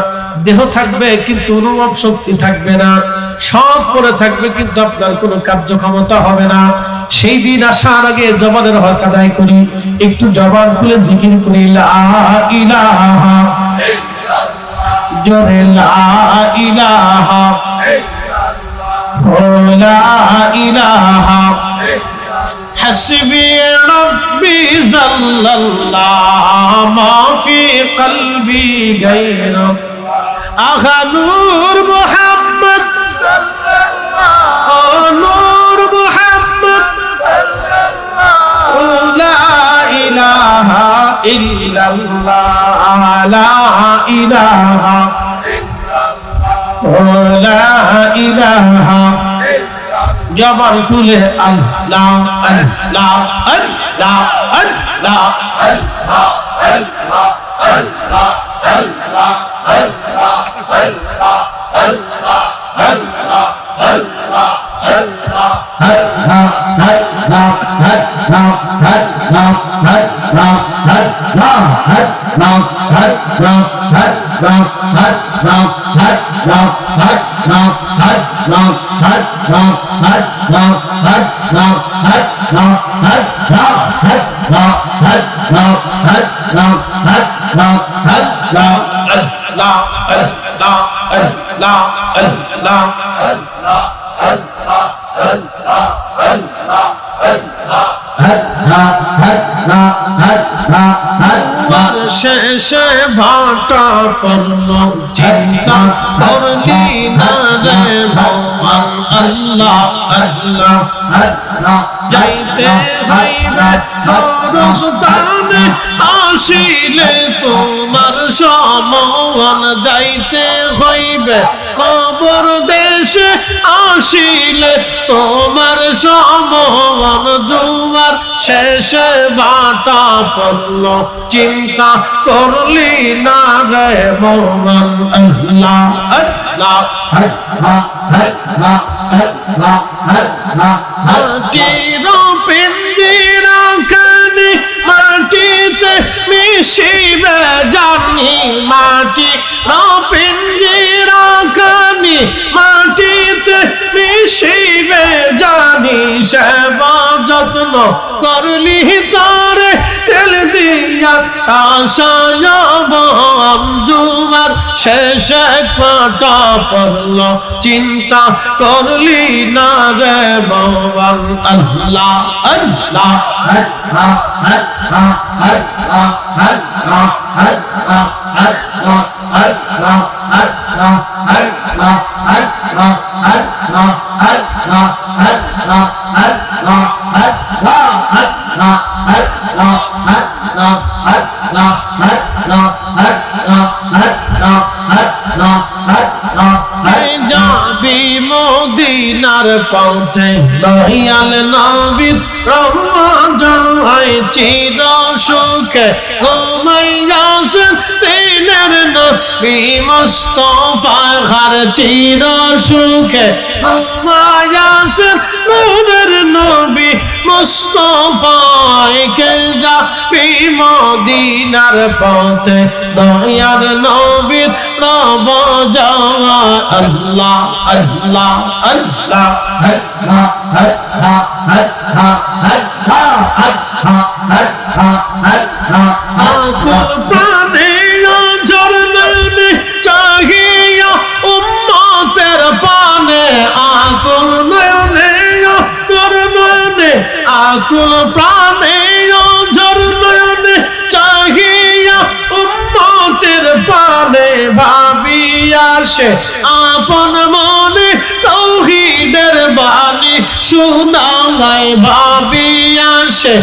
দেহ থাকবে কিন্তু অনুভব শক্তি থাকবে না, সব করে থাকবে কিন্তু আপনার কোনো কার্যক্ষমতা হবে না। সেই দিন আসার আগে জবানের হক আদায় করি, একটু জবান খুলে জিকির করি লা ইলাহা জোরে লা ইলাহা লা ইলাহা হাসবি রব্বি জাল্লাল্লাহ মা ফি কলবি গায়রা আহা নূর মুহাম্মদ সাল্লাল্লাহু নূর মুহাম্মদ সাল্লাল্লাহু লা ইলাহা ইল্লাল্লাহ লা ইলাহা ইল্লাল্লাহ লা ইলাহা জবান খুলে আল্লাহ আল্লাহ আল্লাহ আল্লাহ আল্লাহ আল্লাহ আল্লাহ আল্লাহ শেষে ভাটা পড়ল চিন্তা করলি না রে ভগবান আল্লাহ আল্লাহ আল্লাহ যাইতে হইবে দরস্থানে আসিলে তোমার সমান যাইতে হইবে কবর দেশে আসিলে তোমার সমান জুয়ার শেষে বাটা পড়ল চিন্তা করলি না রে ভগবান আল্লাহ আল্লাহ আল্লাহ আল্লাহ আল্লাহ আল্লাহ মাটির পিঞ্জিরা খানি মাটিতে মিশিবে জানি মাটির পিঞ্জিরা খানি মাটিতে মিশিবে জানি সেবা যত্ন করলি তারে তেল দিয়া আশায়াবান জুয়ার শেষে কাটা পড়ল চিন্তা করলি না রে ভগবান আল্লাহ আল্লাহ আল্লাহ আল্লাহ আল্লাহ আল্লাহ আল্লাহ আল্লাহ আল্লাহ আল্লাহ আল্লাহ আল্লাহ আল্লাহ আল্লাহ আল্লাহ আল্লাহ যাবি মদিনার পথে দয়াল নবীর রহমত চির সুখে ঘুমাইয়াছেন দিনের নবী মুস্তাফা ঘর চির সুখে ঘুমাইয়াছেন নূরের নবী মুস্তাফাকে যাবি মদিনার পথে দয়াল নবীর রওজা আল্লাহ আল্লাহ আল্লাহ আল্লাহ আল্লাহ আল্লাহ আল্লাহ আল্লাহ আকুল প্রাণে ঝরনে চাহিয়া উম্মতের পানে আকুল নয়নে করমনে আকুল প্রাণে ঝরনে চাহিয়া উম্মতের পানে ভাবিয়া সে আপন মনে তাওহীদের বাণী শোনায় ভাবিয়া সে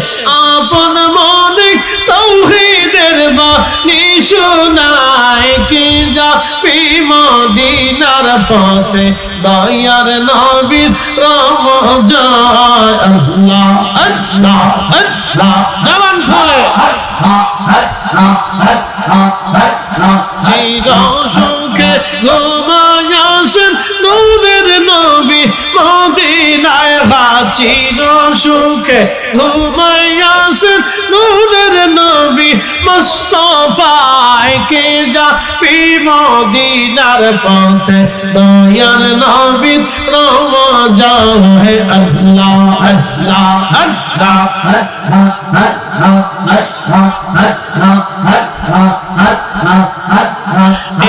আপন মনে তাওহীদের বাণী শোনায় কি যাবি মদিনার পথে দয়ার নবীর রমজান আল্লাহ আল্লাহ আল্লাহ জবান খুলে চির সুখে ঘুমায় আসেন নূরের নবী মদিনায় চির সুখে ঘুমায় আসেন নূরের নবী মুস্তাফায় কে যাবি মদিনার পথে দয়ার নবীর রমজান হে আল্লাহ আল্লাহ আল্লাহ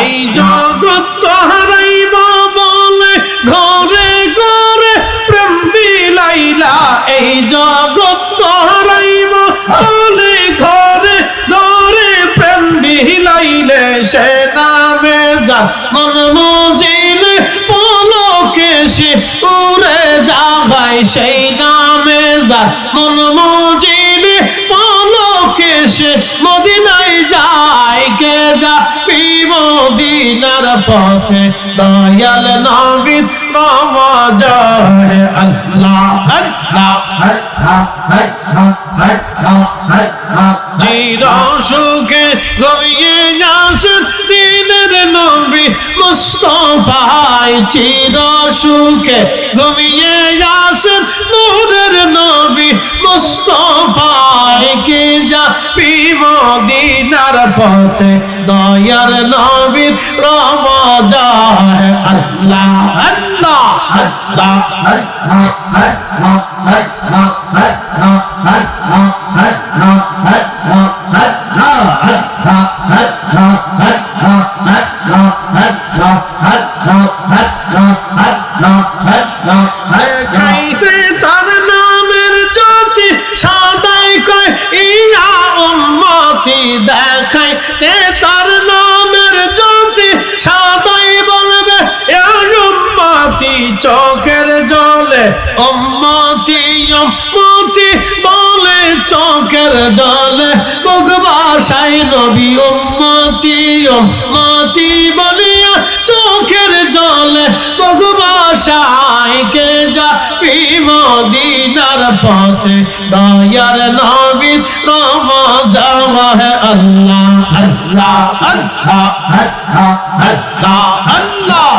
এই জগৎ হারাইবা বলে ঘরে ঘরে প্রেম বিলাইলা এই জগৎ হারাইবা বলে ঘরে ঘরে প্রেম বিলাইলে সে নামে যা মন মজিলে পলকে সে উড়ে যাগায় সেই নামে যা মন মজিলে পলকে সে মদিনায় যায় কে যাবি মদিনার পথে দয়াল নবীর রমজান আল্লাহ আল্লাহ চির সুখে ঘুমিয়ে আসেন দিনের নবী মুস্তাফায় চির সুখে ঘুমিয়ে আসেন নূরের নবী মুস্তাফায় কে যাবি মদিনার পথে দয়ার নবীর রমজান আল্লাহ আল্লাহ আল্লাহ খাইতে তার নামের জ্যোতি সদাই কয় ইয়া উম্মতি দেখাইতে তার নামের জ্যোতি সদাই বলবে ইয়া উম্মতি চোখের জলে উম্মতি উম্মতি বলে চোখের জলে মুখ ভাষায় নবী উম্মতি উম্মতি বলিয়া চোখের জলে মুখ ভাষায় কে যাবি মদিনার পথে দয়ার নবীর রমজান আল্লাহ আল্লাহ আল্লাহ আল্লাহ আল্লাহ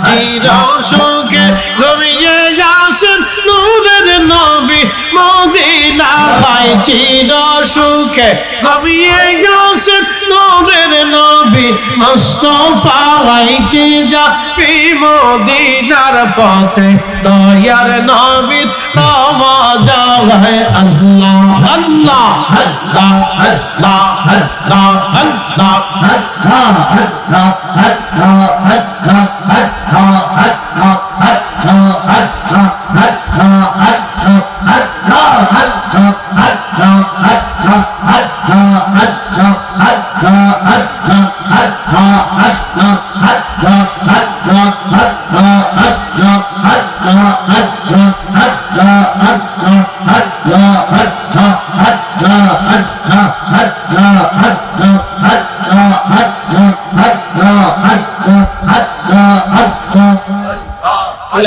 চির সুখে ঘুমিয়ে আসেন নূরের নবী মদিনায় চির সুখে ঘুমিয়ে আসেন নূরের নবী মুস্তাফায় কে যাবি মদিনার পথে দয়ার নবীর রমজান আল্লাহ আল্লাহ আল্লাহ আল্লাহ আল্লাহ আল্লাহ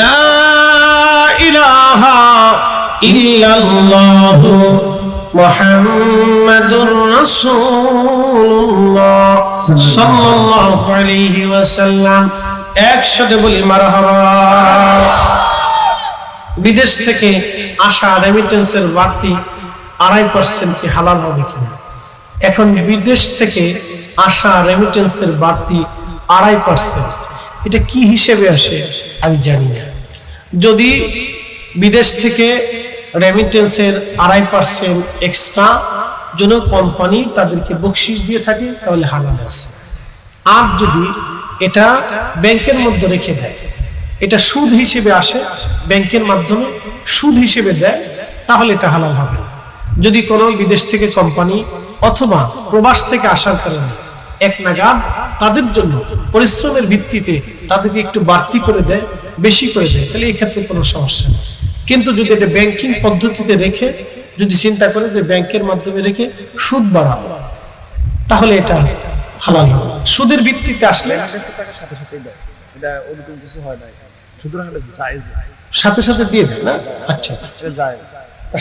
লা ইলাহা ইল্লাল্লাহ মুহাম্মাদুর রাসূলুল্লাহ সাল্লাল্লাহু আলাইহি ওয়াসাল্লাম একসাথে বলি মারহাবা। বিদেশ থেকে আসা রেমিটেন্সের বাড়তি 2.5% কি হালাল হবে কিনা? এখন বিদেশ থেকে আসা রেমিটেন্সের বাড়তি 2.5% এটা কি হিসেবে আসে আমি জানি না। যদি বিদেশ থেকে রেমিটেন্সের 2.5% এক্সট্রা জন্য কোম্পানি তাদেরকে বকশিশ দিয়ে থাকে তাহলে হালাল আছে। আর যদি এটা ব্যাংকের মধ্যে রেখে দেয়, এটা সুদ হিসেবে আসে, ব্যাংকের মাধ্যমে সুদ হিসেবে দেয়, তাহলে এটা হালাল হবে না। যদি কোনো বিদেশ থেকে কোম্পানি অথবা প্রবাস থেকে আসার কারণে এক নাগাদ তাদের জন্য পরিশ্রমের ভিত্তিতে তাদেরকে একটু বাড়তি করে দেয়, বেশি করে দেয়, তাহলে এই ক্ষেত্রে কোনো সমস্যা নেই। কিন্তু যদি এটা ব্যাংকিং পদ্ধতিতে রেখে যদি চিন্তা করে যে ব্যাংকের মাধ্যমে রেখে সুদ বাড়াবো, তাহলে এটা হালাল হবে। সুদের ভিত্তিতে আসলে এটা ওরকম কিছু হয় না, সুতরাং এটা জায়েজ, সাথে সাথে দিয়ে দেন না? আচ্ছা, এটা জায়েজ,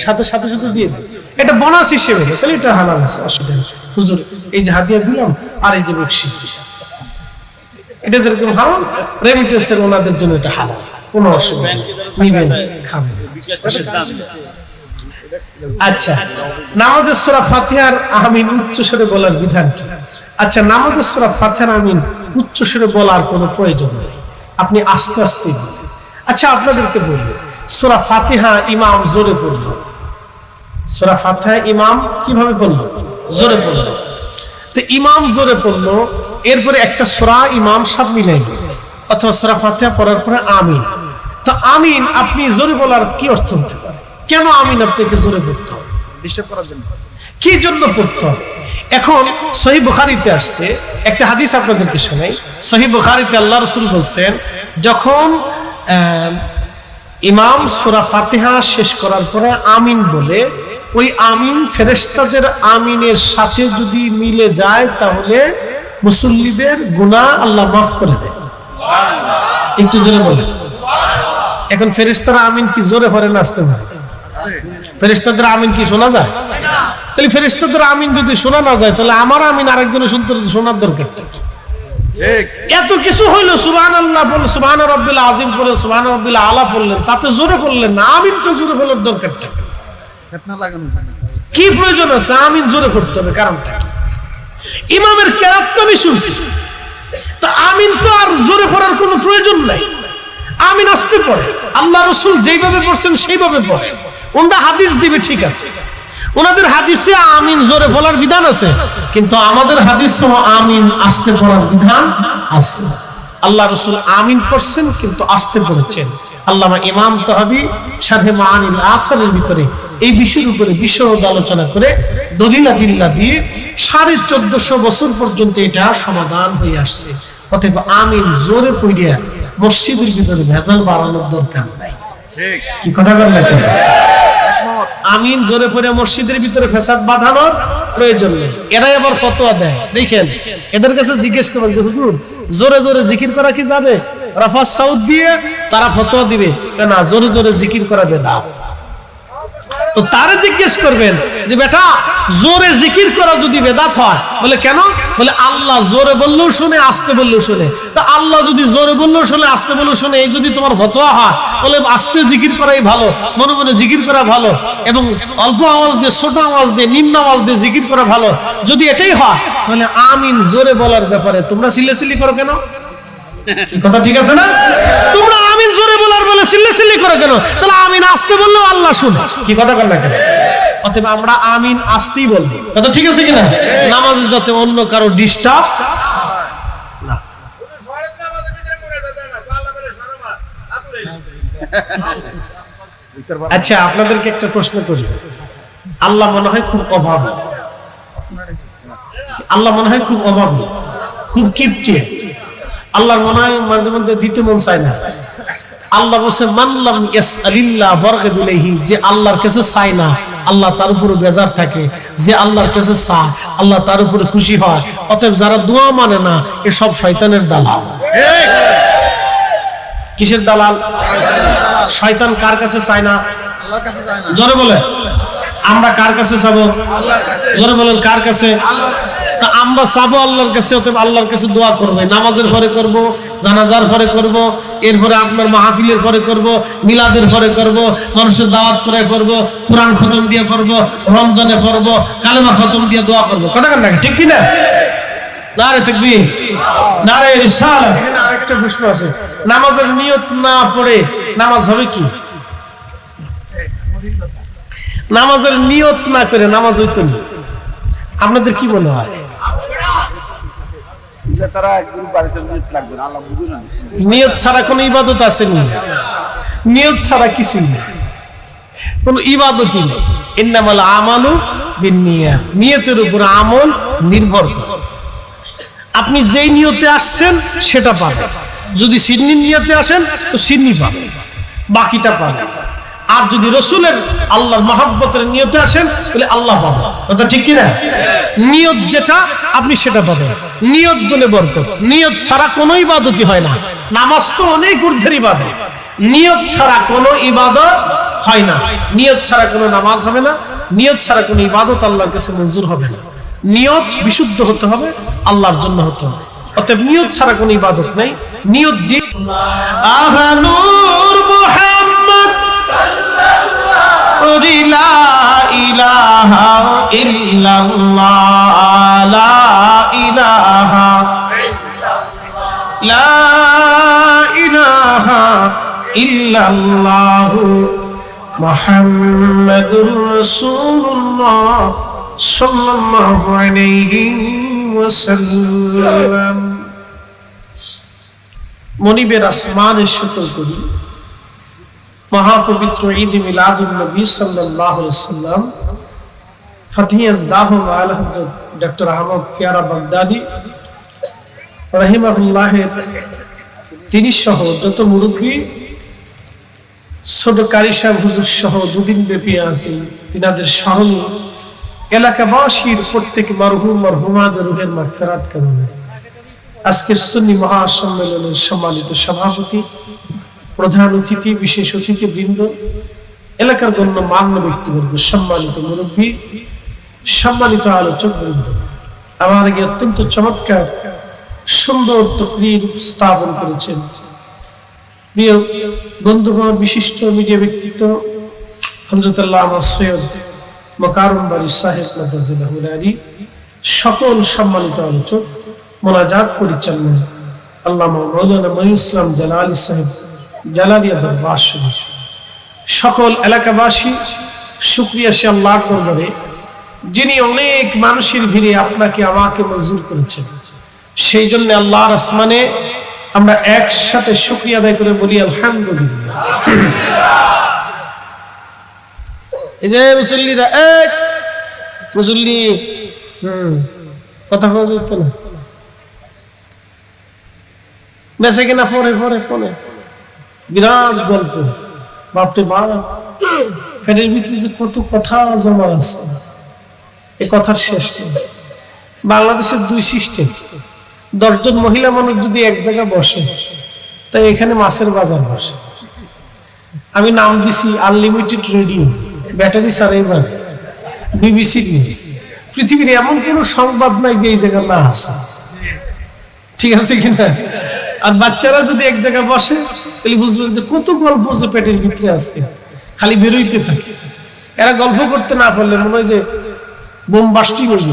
সাথে সাথে সাথে দিয়ে দেন, এটা বোনাস হিসেবে, তাহলে এটা হালাল আছে, অসুবিধা নেই। হুজুর এই যে হাদিয়া দিলাম আর এই যে বকশিশ, এটা যেরকম হালাল, রেমিটেন্সের ওনাদের জন্য এটা হালাল, কোনো অসুবিধা নেই, নিবেন খাবেন। আচ্ছা, নামাজের সূরা ফাতিহার আমিন উচ্চ স্বরে বলার বিধান কি? আচ্ছা, নামাজের সূরা ফাতিহার আমিন উচ্চ স্বরে বলার কোনো প্রয়োজন নেই, আপনি আস্তে আস্তে বলেন। আচ্ছা, আপনাদেরকে বলি, সূরা ফাতিহা ইমাম জোরে পড়ল, সূরা ফাতিহা ইমাম কিভাবে পড়ল? জোরে পড়ল। তো ইমাম জোরে পড়লো, এরপরে একটা সূরা ইমাম সব মিলাইল, অথবা সূরা ফাতিহা পড়ার পরে আমিন। তো আমিন আপনি জোরে বলার কি অর্থ হতে পারে? কেন আমিন আপনাকে জোরে পড়তে হবে? ডিস্টার্ব করার জন্য। কি জন্য পড়তে হবে? এখন সহিহ বুখারীতে আসছে একটা হাদিস, আপনাদেরকে শোনাই। সহিহ বুখারীতে আল্লাহ রাসূল বলছেন, যখন ইমাম সূরা ফাতিহা শেষ করার পরে আমিন বলে, ওই আমিন ফেরেশতাদের আমিনের সাথে যদি মিলে যায় তাহলে মুসল্লিদের গুনাহ আল্লাহ মাফ করে দেয়। একটু জোরে বলে। এখন ফেরেশতারা আমিন কি জোরে পড়ে না আস্তে পড়ে? ফেরেশতাদের আমিন কি শোনা যায়? তাহলে ফেরেশতাদের আমিন যদি শোনা না যায়, তাহলে আমার আমিন আরেকজনের শুনতে শোনার দরকারটা কি? এত কিছু হইলো, সুবহানাল্লাহ বলে, সুবহান রাব্বিল আযীম বলে, সুবহান রাব্বিল আলা বললেন, তাতে জোরে বললেন না, আমিন তো জোরে বলার দরকারটা কি? ফিতনা লাগানো কি প্রয়োজন আছে আমিন জোরে পড়তে হবে? কারণটা কি? ইমামের কেরাত তো আমি শুনছি, তা আমিন তো আর জোরে পড়ার কোনো প্রয়োজন নাই, আমিন আসতে পড়ে। আল্লাহ রাসূল যেইভাবে পড়ছেন সেইভাবে পড়ে। ওনারা হাদিস দিবে, ঠিক আছে, ওনাদের হাদিসে আমিন জোরে বলার বিধান আছে, কিন্তু আমাদের হাদিসে আমিন আসতে পড়ার বিধান আছে। আল্লাহ রাসূল আমিন পড়ছেন কিন্তু আসতে পড়েছেন। আল্লামা ইমাম তাহাবী শারহে মাআনিল আসারের ভিতরে এই বিষয়ের উপরে বিশদ আলোচনা করে দলিল আদিল্লা দিয়ে 1450 বছর পর্যন্ত এটা সমাধান হয়ে আসছে। অতএব আমিন জোরে পড়িয়া মসজিদের ভিতরে ভেজাল বাড়ানোর দরকার নাই। কি কথা বললেন? আমিন জোরে পড়ে মসজিদের ভিতরে ফেসাদ বাঁধানোর প্রয়োজন নেই। এরাই আবার ফতোয়া দেয়, দেখেন এদের কাছে জিজ্ঞেস করবেন যে হুজুর জোরে জোরে জিকির করা কি যাবে? রাফা সাউদ দিয়ে তারা ফতোয়া দিবে না, জোরে জোরে জিকির করা বেদাত। তো তারে জিজ্ঞেস করবেন যে বেটা জোরে জিকির করা যদি বেদাত হয়, বলে কেন? বলে আল্লাহ জোরে বললেও শুনে, আস্তে বললেও শুনে। তা আল্লাহ যদি জোরে বললেও শুনে, আস্তে বললেও শুনে, এই যদি তোমার ফতোয়া হয়, বলে আস্তে জিকির করাই ভালো, মনে মনে জিকির করা ভালো, এবং অল্প আওয়াজ দিয়ে, ছোট আওয়াজ দিয়ে, নিম্ন আওয়াজ দিয়ে জিকির করা ভালো, যদি এটাই হয়, তাহলে আমিন জোরে বলার ব্যাপারে তোমরা সিলেসিলি করো কেন? কথা ঠিক আছে না? তোমরা আমিন জোরে বলার বলে সিল্লি করে কেন? তাহলে আমিন আসতে বললেও আল্লাহ শুনে। কি কথা কর না কেন? অতএব আমরা আমিন আসতেই বলবো। কথা ঠিক আছে কিনা? নামাজে যাতে অন্য কারো ডিস্টার্ব না। আচ্ছা, আপনাদেরকে একটা প্রশ্ন করি। আল্লাহ মনে হয় খুব অভাবী, আল্লাহ মনে হয় খুব অভাবী, খুব কিপটে। আল্লাহ মনে হয় মাঝে মধ্যে দিতে মন চায় না। আল্লাহ বলছে মানলাম ইয়াসআলিল্লাহ বরগে বিলাইহি, যে আল্লাহর কাছে চায় না আল্লাহ তার উপরে বেজার থাকে, যে আল্লাহর কাছে চায় আল্লাহ তার উপরে খুশি হয়। অতএব যারা দোয়া মানে না, এ সব শয়তানের দালাল। কিসের দালাল? শয়তান কার কাছে চায় না? আল্লাহর কাছে যায় না। জোরে বলে, আমরা কার কাছে চাবো? জোরে বলেন, কার কাছে? আমরা চাবো আল্লাহর কাছে। অতএব আল্লাহর কাছে দোয়া করবে, নামাজের পরে করব, জানাজার পরে করব, এরপরে আপনার মাহফিলের পরে করব, মিলাদের পরে করব, মানুষের দাওয়াত করে করব, কোরআন খতম দিয়ে করব, রমজানে করব, কালেমা খতম দিয়ে দোয়া করব। কথা কার না? ঠিক কি না? নারে তাকবীর, নারে রিসালাত। এখানে আরেকটা প্রশ্ন আছে, নামাজের নিয়ত না পড়ে নামাজ হবে কি? নামাজের নিয়ত না করে নামাজ হইতো না, আপনাদের কি মনে হয়? নিয়ত ছাড়া কোন ইবাদত আছে? নিয়ত ছাড়া কিছুই নেই, কোন ইবাদতই নেই। ইন্নামাল আমালু বিন্নিয়াত, নিয়তের উপর আমল নির্ভর করে। আপনি যেই নিয়তে আসছেন সেটা পাবেন। যদি সিন্নির নিয়তে আসেন তো সিন্নি পাবেন, বাকিটা পাবেন। আর যদি রসুলের আল্লাহর মহব্বতের নিয়তে আসেন তাহলে আল্লাহ পাবেন। কথা ঠিক কিনা? নিয়ত যেটা আপনি সেটা পাবেন। নিয়ত বলে বরকত। নিয়ত ছাড়া কোনো ইবাদতই হয় না। নামাজ তো অনেক ঊর্ধ্বের ইবাদত, নিয়ত ছাড়া কোনো ইবাদত হয় না। নিয়ত ছাড়া কোনো নামাজ হবে না, নিয়ত ছাড়া কোনো ইবাদত আল্লাহর কাছে মঞ্জুর হবে না। নিয়ত বিশুদ্ধ হতে হবে, আল্লাহর জন্য হতে হবে। অতএব নিয়ত ছাড়া কোনো ইবাদত নাই। নিয়ত দিয়ে আহানুর মুহাম্মদ লা ইলাহা ইল্লাল্লাহ, লা ইলাহা লা ইলাহা ইল্লাল্লাহ মুহাম্মাদুর রাসূলুল্লাহ সাল্লাল্লাহু আলাইহি ওয়াসাল্লাম। মনিবের আসমানের শুকর করি, মহাপবিত্র ঈদ মিলাদুন নবী সাল্লাল্লাহু আলাইহি ওয়াসাল্লাম ফাতিহাজদাহ আলা হযরত ডক্টর আহমদ ফিয়ারা বাগদাদি রাহিমাহুল্লাহ তিনি সহ যত মুরব্বী, ছোট কারি সাহেব হুজুর সহ দুদিন ব্যাপী আছি তিনাদের স্মরণে এলাকাবাসীর প্রত্যেক মরহুম মরহুমাদের রুহের মাগফিরাত কামনা। আজকের সুন্নি মহাসম্মেলনের সম্মানিত সভাপতি, প্রধান অতিথি, বিশেষ অতিথি বৃন্দ, এলাকার গণ্য মান্য ব্যক্তিবর্গ, সম্মানিত মুরব্বী, সম্মানিত আলোচক বৃন্দ, আমার আগে অত্যন্ত চমৎকার সুন্দর তকরীর স্থাপন করেছেন প্রিয় বন্ধুগণ, বিশিষ্ট মিডিয়া ব্যক্তিত্ব হযরত আল্লামা সৈয়দ মকারম বারী সাহেব নাদাজুল্লাহুল আলী, সকল সম্মানিত আলোচক, মোনাজাত পরিচালনা আল্লামা মাওলানা মঈন ইসলাম জালালী সাহেব জালালিয়া দরবার শরীফ, সকল এলাকাবাসী, শুকরিয়া সে আল্লাহর দরবারে যিনি অনেক মানুষের ভিড়ে আপনাকে আমাকে মঞ্জুর করেছেন। সেই জন্য আল্লাহর আসমানে আমরা একসাথে শুকরিয়া আদায় করে বলি আলহামদুলিল্লাহ। এই যে মুসল্লিরা, এক মুসল্লি কথা বলা যেত না, বেঁচে কিনা পরে পরে পরে বিরাট গল্প, বাপরে বাপ, পেটের ভিতরে যে কত কথা জমা আছে, এ কথার শেষ নেই। বাংলাদেশের দুই সিস্টেম, 10 জন মহিলা মানুষ যদি এক জায়গায় বসে, তাই এখানে মাছের বাজার বসে। আমি নাম দিছি আনলিমিটেড রেডিও, ব্যাটারি সারাই বাজে, বিবিসি নিউজ। পৃথিবীর এমন কোন সংবাদ নাই যে এই জায়গা না আছে, ঠিক আছে কিনা? আর বাচ্চারা যদি এক জায়গায় বসে তাহলে বুঝবেন যে কত গল্প যে পেটের ভিতরে আছে, খালি বেরোইতে থাকে। এরা গল্প করতে না পারলে মনে হয় যে বোম বাস্টিং হয়ে গেল।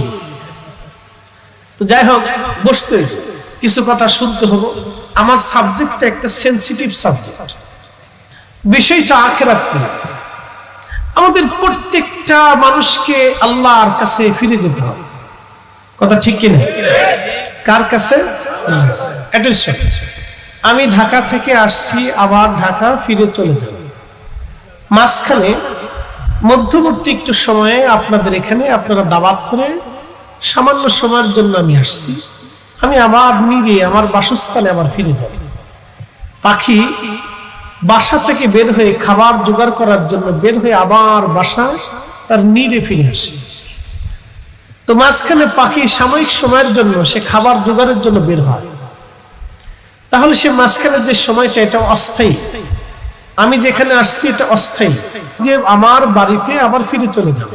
তো যাই হোক, বসতে কিছু কথা শুনতে হবে। আমার সাবজেক্টটা একটা সেনসিটিভ সাবজেক্ট, বিষয়টা আখিরাত নিয়ে। আমাদের প্রত্যেকটা মানুষকে আল্লাহর কাছে ফিরে যেতে হবে, কথা ঠিক কিনা? কার কাছে? অ্যাটেনশন, আমি ঢাকা থেকে আসছি, আবার ঢাকা ফিরে চলে যাব। মাঝখানে মধ্যবর্তী একটু সময়ে আপনাদের এখানে আপনারা দাওয়াত করে সামান্য সময়ের জন্য আমি আসছি। আমি আবার নিরে আমার বাসস্থানে আবার ফিরে যাব। পাখি বাসা থেকে বের হয়ে খাবার জোগাড় করার জন্য বের হয়ে আবার বাসায় তার নিরে ফিরে আসে। তো মাঝখানে পাখি সাময়িক সময়ের জন্য সে খাবার জোগাড়ের জন্য বের হয়, তাহলে সে মাঝখানে যে সময়টা এটা অস্থায়ী। আমি যেখানে আসছি এটা অস্থায়ী, যে আমার বাড়িতে আবার ফিরে চলে যাব।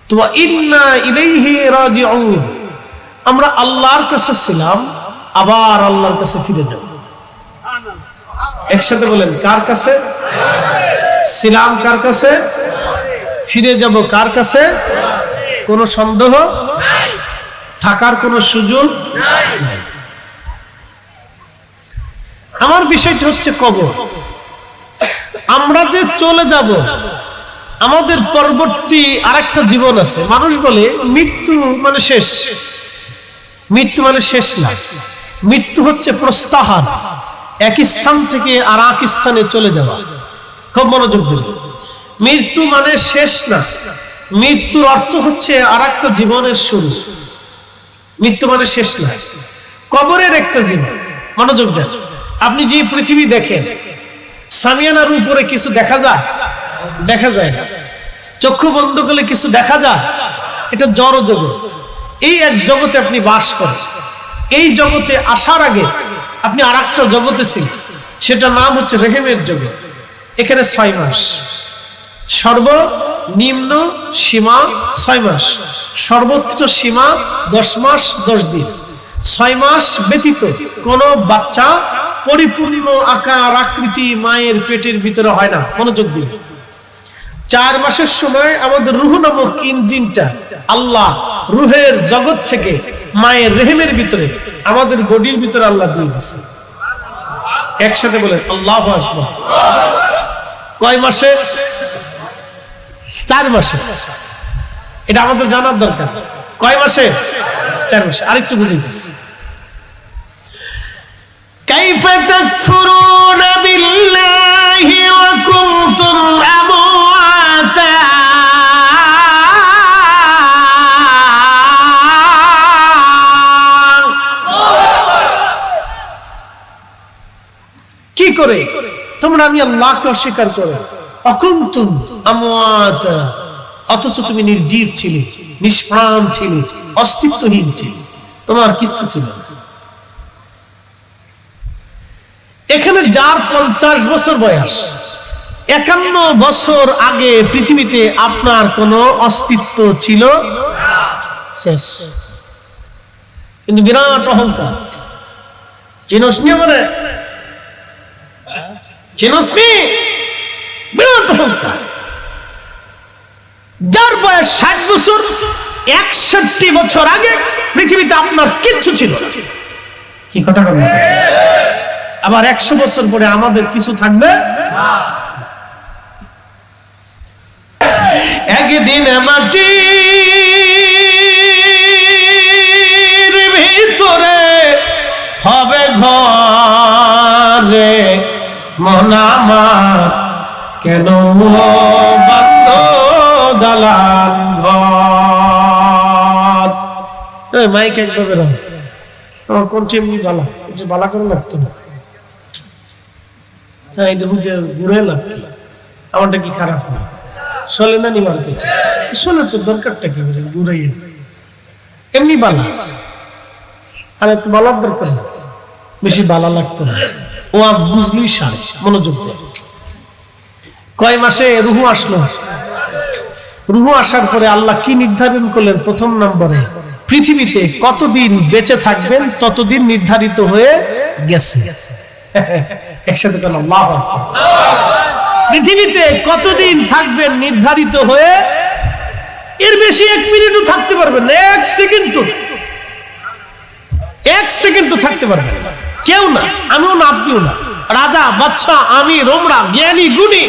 তো ইন্না ইলাইহি রাজিউন, আমরা আল্লাহর কাছে ছিলাম, আবার আল্লাহর কাছে ফিরে যাব। একসাথে বলেন, কার কাছে ছিলাম? কার কাছে ফিরে যাব? কার কাছে? কোনো সন্দেহ নাই, থাকার কোনো সুযোগ নাই। আমার বিষয়টা হচ্ছে কবর। আমরা যে চলে যাব, আমাদের পরবর্তী আরেকটা জীবন আছে। মানুষ বলে মৃত্যু মানে শেষ, মৃত্যু মানে শেষ না। মৃত্যু হচ্ছে প্রস্থান, এক স্থান থেকে আর এক স্থানে চলে যাওয়া। খুব মনোযোগ দিন, মৃত্যু মানে শেষ না। মৃত্যুর অর্থ হচ্ছে আর একটা জীবনের শুরু। মৃত্যু মানে শেষ না, কবরের একটা জীবন। মনোযোগ দেন, আপনি যে পৃথিবী দেখেন, সামিয়ানার উপরে কিছু দেখা যায়? দেখা যায় না। চক্ষু বন্ধ করলে কিছু দেখা যায়, এটা জড় জগৎ। এই এক জগতে আপনি বাস করেন। এই জগতে আসার আগে আপনি আর একটা জগতে ছিলেন, সেটা নাম হচ্ছে রেহেমের জগৎ। এখানে 6 মাস, সর্বনিম্ন সীমা 6 মাস, সর্বোচ্চ সীমা 10 মাস 10 দিন। 6 মাস ব্যতীত কোন বাচ্চা পরিপূর্ণ আকার আকৃতি মায়ের পেটের ভিতরে হয় না। মনোযোগ দিন। 4 মাসের সময় আমাদের রূহ নামক ইঞ্জিনটা আল্লাহ রূহের জগৎ থেকে মায়ের রেহেমের ভিতরে আমাদের বডির ভিতরে আল্লাহ দিয়ে দিচ্ছে। একসাথে বলেন আল্লাহু আকবার। কয় মাসে? 4 মাসে। এটা আমাদের জানার দরকার। কয় মাসে? 4 মাসে। আরেকটু বুঝাইতেছি। কাইফা তাকফুরুনা বিল্লাহি ওয়া কুনতুম আমওয়াতা কি করে তোমরা আমি আল্লাহকে অস্বীকার করো? অকুনতুম আমওয়াতা, অথচ তুমি নির্জীব ছিলে, নিষ্প্রাণ ছিলে, অস্তিত্বহীন ছিলে, তোমার কিচ্ছু ছিল না। এখানে যার 50 বছর বয়স, 51 বছর আগে পৃথিবীতে আপনার কোনো অস্তিত্ব ছিল শেষ। কিন্তু বিরাট অহংকার। চিনস নি মানে চিনস নি? বিরাট অহংকার। যার বয়স 60 বছর, 61 বছর আগে পৃথিবীতে আপনার কিচ্ছু ছিল না। কি কথা বলেন? আবার 100 বছর পরে আমাদের কিছু থাকবে না। একদিন মাটির ভিতরে হবে ঘরে মন আমার, কেন বন্ধ দালান ঘর। মাইক একবার বেরো। আমার কোন চেমনি বালা, বালা করে লাগতো না। হ্যাঁ, এটা বুঝতে ঘুরে লাভ কি? আমারটা কি খারাপ না? চলে না নি মার্কেট? চলে তো, দরকারটা কি ঘুরাই এমনি বালা আছে। আর একটু বালার দরকার না, বেশি বালা লাগতো না। ও আজ বুঝলই সারে। মনোযোগ দেয়। কয় মাসে রুহু আসলো? রুহু আসার পরে আল্লাহ কি নির্ধারণ করলেন? প্রথম নম্বরে পৃথিবীতে কতদিন বেঁচে থাকবেন ততদিন নির্ধারিত হয়ে গেছে। একসাথে কেন? আল্লাহু আকবার। পৃথিবীতে কতদিন থাকবেন নির্ধারিত হয়ে, এর বেশি 1 মিনিটও থাকতে পারবেন না, 1 সেকেন্ডও থাকতে পারবেন না। কেউ না, আমিও না, আপনিও না। রাজা, বাদশা, আমি, রোমরা, জ্ঞানী, গুণী,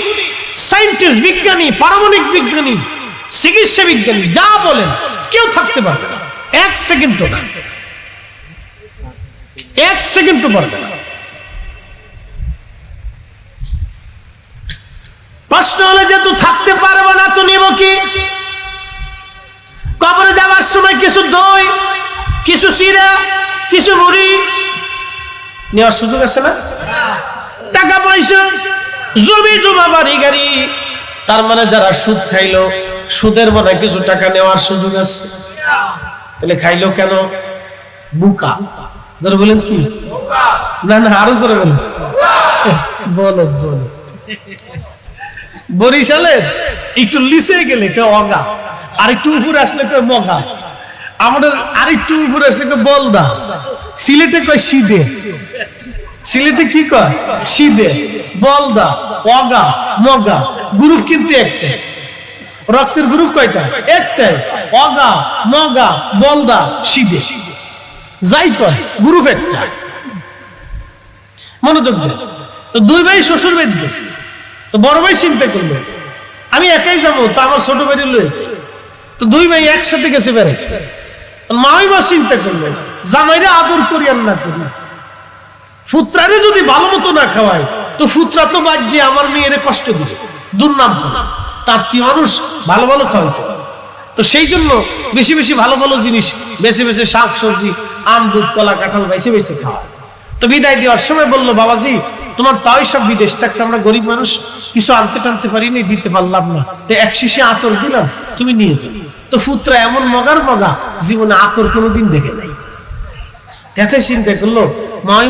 সায়েন্টিস্ট, বিজ্ঞানী, পারমাণবিক বিজ্ঞানী, চিকিৎসা বিজ্ঞানী, যা বলেন কেউ থাকতে পারবে না 1 সেকেন্ডও না। 1 সেকেন্ডও পারবে না। প্রশ্ন হলে যেহেতু থাকতে পারবে না তো নিব কি? কবরে যাওয়ার সময় কিছু দই, কিছু শিরা, কিছু মুড়ি নেওয়ার সুযোগ আছে না? টাকা পয়সা, জমি জমা, বাড়ি গাড়ি। তার মানে যারা সুদ খাইলো, সুদের মনে কিছু টাকা নেওয়ার সুযোগ আছে। তাহলে খাইলো কেন? বুকা। যারা বলেন কি? না না, আরো জোরে বলেন। বলো বলো। বরিশালে একটু লিসে গেলে কেউ অগা, আর একটু উপরে আসলে কেউ মগা, আমাদের আরেকটু উপরে আসলে কেউ বলদা। সিলেটে কয় সিদে। সিলেটে কি কয়? সিদে, বলদা, অগা, মগা। গ্রুপ কিন্তু একটাই। রক্তের গ্রুপ কয়টা? একটাই। অগা, মগা, বলদা, সিদে। যাই কয় গ্রুপ একটা। মনোযোগ দেন। তো 2 ভাই শ্বশুর বাড়ি গেছে। তো বড় ভাই চিন্তা করলো আমি একাই যাবো, তো আমার ছোট ভাই লয়েছে। তো 2 ভাই একসাথে গেছে বেড়াইতে। মাইমা চিন্তা করলেন জামাইরা আদর করি আর না করি, ফুত্রারে যদি ভালো মতো না খাওয়ায় তো ফুত্রা তো বাদ যে আমার মেয়েরে কষ্ট দিবে, দুর্নাম হবে। তার মানুষ ভালো ভালো খাওয়াইতো। তো সেই জন্য বেশি বেশি ভালো ভালো জিনিস, বেশি বেশি শাক সবজি, আম, দুধ, কলা, কাঁঠাল বেশি বেশি খাওয়া। তো বিদায় দেওয়ার সময় বললো, বাবাজি তোমার তাই সব বিদেশ থাকতে আমরা গরিব মানুষ কিছু আনতে টানতে পারিনি, দিতে পারলাম না, তো এক শিশি আতর দিলাম, তুমি নিয়ে যাও। তো পুত্র এমন মগার মগা, জীবনে আতর কোনোদিন দেখে নাই। তাতে চিন্তা করলো,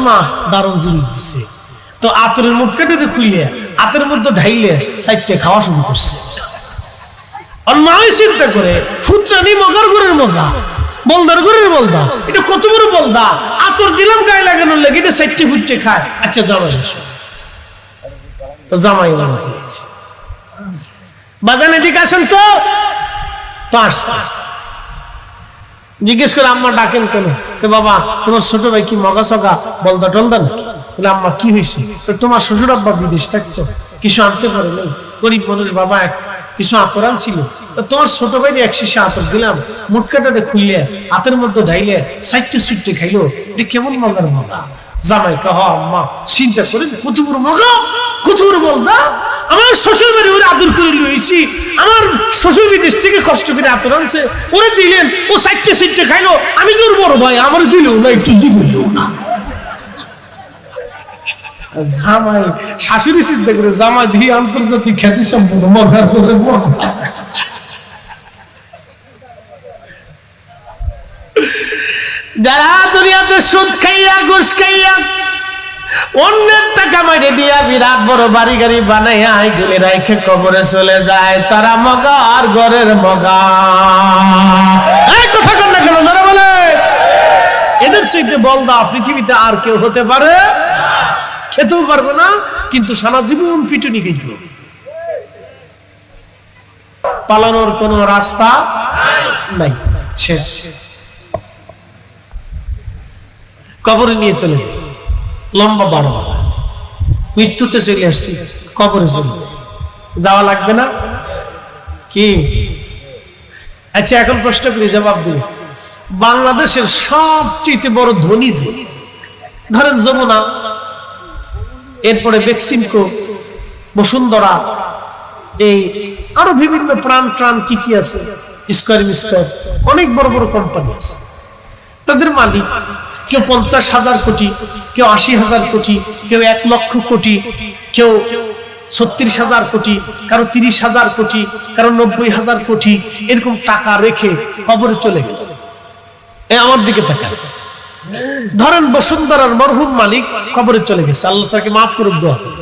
মা দারুণ জিনিস দিচ্ছে। তো আতরের মুখটা খুইলে আতরের মধ্যে ঢাইলে সাইডটা খাওয়া শুরু করছে। আর মাই চিন্তা করে, ফুত্রানি মগার ঘরের মগা, বলদার ঘরের বলদা, এটা কত বড় বলদা, আতর দিলাম গায়ে লাগানোর লেগে, এটা সাইডটা ফুটে খায়। আচ্ছা জামাই এসো। তো জামাই বাজান এদিকে আসেন তো। আসছে, জিজ্ঞেস করে আম্মা ডাকেন কেন? বাবা তোমার ছোট ভাই কি মগা সগা বলদা টলদা নাকি? বলে আম্মা কি হয়েছে? তোমার শ্বশুর আব্বা বিদেশ থাকতো, কিছু আনতে পারে নাই, গরিব মানুষ বাবা, কিছু আতর আনছিল, তোমার ছোট ভাই এক শিশি আতর দিলাম, মুটকাটাতে খুললে হাতের মধ্যে ঢাইলে সাইটে সুইটে খাইলো, এটা কেমন মগার মগা? জামাই কহ আম্মা চিন্তা করে, কত বড় মগা, কত বড় বলদা, আমার শ্বশুর বাড়ি ওরে আদর করে লইছি, আমার শ্বশুর বিদেশ থেকে কষ্ট করে আতর আনছে, ওরে দিলেন, ও সাইটে সুইটে খাইলো, আমি তোর বড় ভাই, আমার দিলেও না, একটু জিগলেও না। জামাই শাশুড়ি চিন্তা করে, জামাই দিয়ে আন্তর্জাতিক খ্যাতি সম্পন্ন মগার করে মগা। যারা দুনিয়াতে সুদ খাইয়া ঘুষ খাইয়া অন্যের টাকা মাইরে দিয়া বিরাট বড় বাড়ি গাড়ি বানাইয়া এগুলি রাইখে কবরে চলে যায়, তারা মগার ঘরের মগা। এই কথা কন না কেন, যারা বলে এদের চাইতে বলদা পৃথিবীতে আর কেউ হতে পারে, খেতেও পারবে না, কিন্তু সারা জীবন পিটুনি কিন্তু পালানোর কোন রাস্তা নাই, শেষ। কবরে নিয়ে চলে যায়, লম্বা 12 বেলা, মৃত্যুতে চলে আসছি, কবরে চলে যাওয়া লাগবে না কি? আচ্ছা এখন প্রশ্ন করি, জবাব দিবে। বাংলাদেশের সবচেয়ে বড় ধনী যে, ধরেন যমুনা, এরপরে বেক্সিমকো, বসুন্ধরা, এই আরো বিভিন্ন প্রাণ কি কি আছে, স্কয়ার মিস্কয়ার, অনেক বড় বড় কোম্পানি আছে, তাদের মালিক কেউ 50,000 কোটি, কেউ 80,000 কোটি, কেউ 1 লক্ষ কোটি, কেউ 36,000 কোটি, কারো 30,000 কোটি, কারো 90,000 কোটি, এরকম টাকা রেখে কবরে চলে গেল। আমার দিকে তাকান, ধরেন বসুন্ধরার মরহুম মালিক কবরে চলে গেছে, আল্লাহ তাকে মাফ করুক, দোয়া করুন।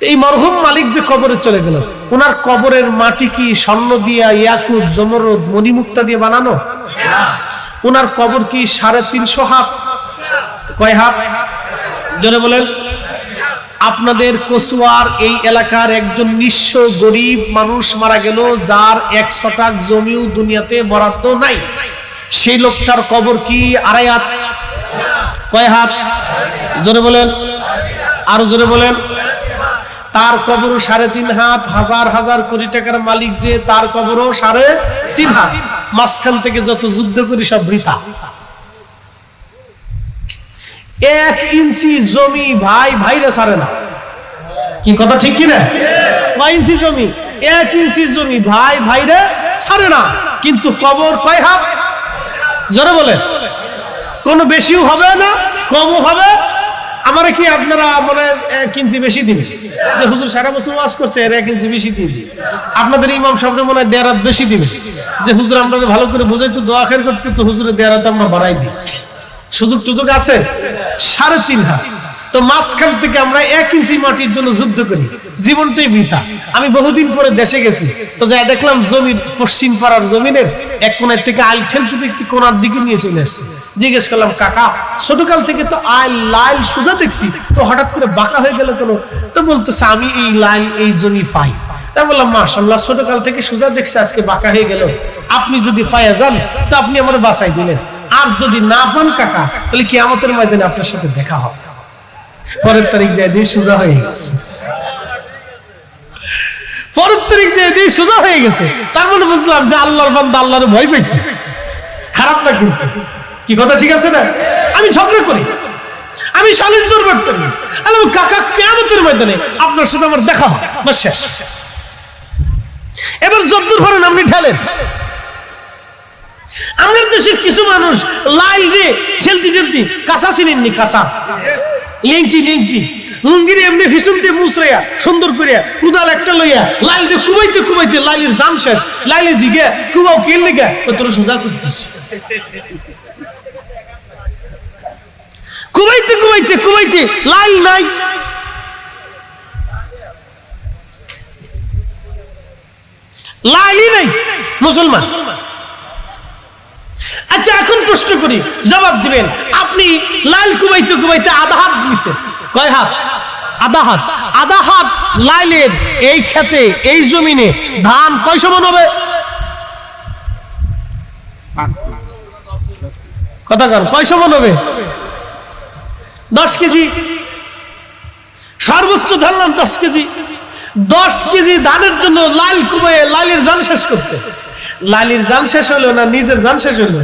এই মরহুম মালিক যে কবরে চলে গেল, ওনার কবরের মাটি কি স্বর্ণ দিয়া, ইয়াকুত, জমরদ, মণিমুক্তা দিয়ে বানানো? ওনার কবর কি 350 হাত? কয় হাত? জোরে বলেন। আপনাদের কচুয়ার এই এলাকার একজন নিঃস্ব গরিব মানুষ মারা গেল, যার 1 শতাংশ জমিও দুনিয়াতে বরাদ্দ নাই, সেই লোকটার কবর কি 2.5 হাত? কয় হাত? জোরে বলেন, আরো জোরে বলেন। তার কবরও 3.5 হাত। হাজার হাজার কোটি টাকার মালিক যে, তার কবরও 3.5 হাত। মাঝখান থেকে যত যুদ্ধ করি সব বৃথা। 1 ইঞ্চি জমি ভাইরে ছাড়ে না, কি কথা ঠিক কিনা? 1 ইঞ্চি জমি, 1 ইঞ্চি জমি ভাইরে ছাড়ে না, কিন্তু কবর কয় হাত? জোরে বলে। কোনো বেশিও হবে না, কমও হবে। আমার কি আপনারা মনে 1 ইঞ্চি বেশি দিবে, যে হুজুর সারা বছর ওয়াজ করতে 1 ইঞ্চি বেশি দিয়ে দিই। আপনাদের ইমাম সাহেব মনে হয় 1.5 হাত বেশি দিবে, যে হুজুর আমরা ভালো করে বোঝাই তো, দোয়া খের করতে তো হুজুরের 1.5 হাত আমরা বাড়াই দিই। সুযোগ আছে 3.5 হাত। তো মাঝখান থেকে আমরা 1 ইঞ্চি মাটির জন্য যুদ্ধ করি, জীবনটাই বৃথা। আমি বহুদিন পরে দেশে গেছি, তো যাই দেখলাম জমির পশ্চিম পাড়ার জমিনের এক কোণার থেকে আইল ঠেলতে দেখতে কোণার দিকে নিয়ে চলে আসছে। জিজ্ঞেস করলাম, কাকা ছোটকাল থেকে তো আইল লাইল সোজা দেখছি, তো হঠাৎ করে বাঁকা হয়ে গেল কেন? তো বলতেছে আমি এই লাইল এই জমি পাই। তাই বললাম মাশাআল্লাহ, ছোটকাল থেকে সোজা দেখছি, আজকে বাঁকা হয়ে গেল। আপনি যদি পাইয়া যান তো আপনি আমার বাঁচাই দিলেন, আর যদি না পান কাকা, তাহলে কিয়ামতের ময়দানে আপনার সাথে দেখা হবে। পরের তারিখ যায় দিয়ে সোজা হয়ে গেছে, পরের তারিখ যায় দিয়ে সোজা হয়ে গেছে। তার মানে বুঝলাম যে আল্লাহর বান্দা আল্লাহর ভয় পেয়েছে। খারাপ না কিন্তু, কি কথা ঠিক আছে না? আমি ঝগড়া করি, আমি শালীন জোর করতে না, কাকা কিয়ামতের ময়দানে আপনার সাথে আমার দেখা হবে, বাস শেষ। এবার যদ্দূর পারেন আপনি ঠেলেন। আমাদের দেশের কিছু মানুষ লাইল রে ঠেলতি ঠেলতি কাঁচা চিনেননি, কাঁচা লেংটি লেংটি লুঙ্গির এমনি ফিসুন দিয়ে মুসরাইয়া সুন্দর করিয়া কুদাল একটা লইয়া লাইল রে কুবাইতে কুবাইতে লাইলের জান শেষ, লাইলে জিগে কুবাও কে লেগা ও তোর সোজা করতেছি। কুবাইতে কুবাইতে কুবাইতে লাইল নাই, লাইলই নাই মুসলমান। আচ্ছা এখন প্রশ্ন করি, জবাব দিবেন। আপনি লাইল কুবাইতে কুবাইতে আধা হাত দিছেন, কয় হাত? আধা হাত। আধা হাত লাইলের এই খেতে এই জমিনে ধান কয় সমান হবে? কথা কর, কয় সমান হবে? 10 কেজি। সর্বোচ্চ ধরলাম 10 কেজি। 10 কেজি ধানের জন্য লাইল কুবাইয়ে লাইলের জান শেষ করছে। লাইলের জান শেষ হলো না নিজের জান শেষ হলো?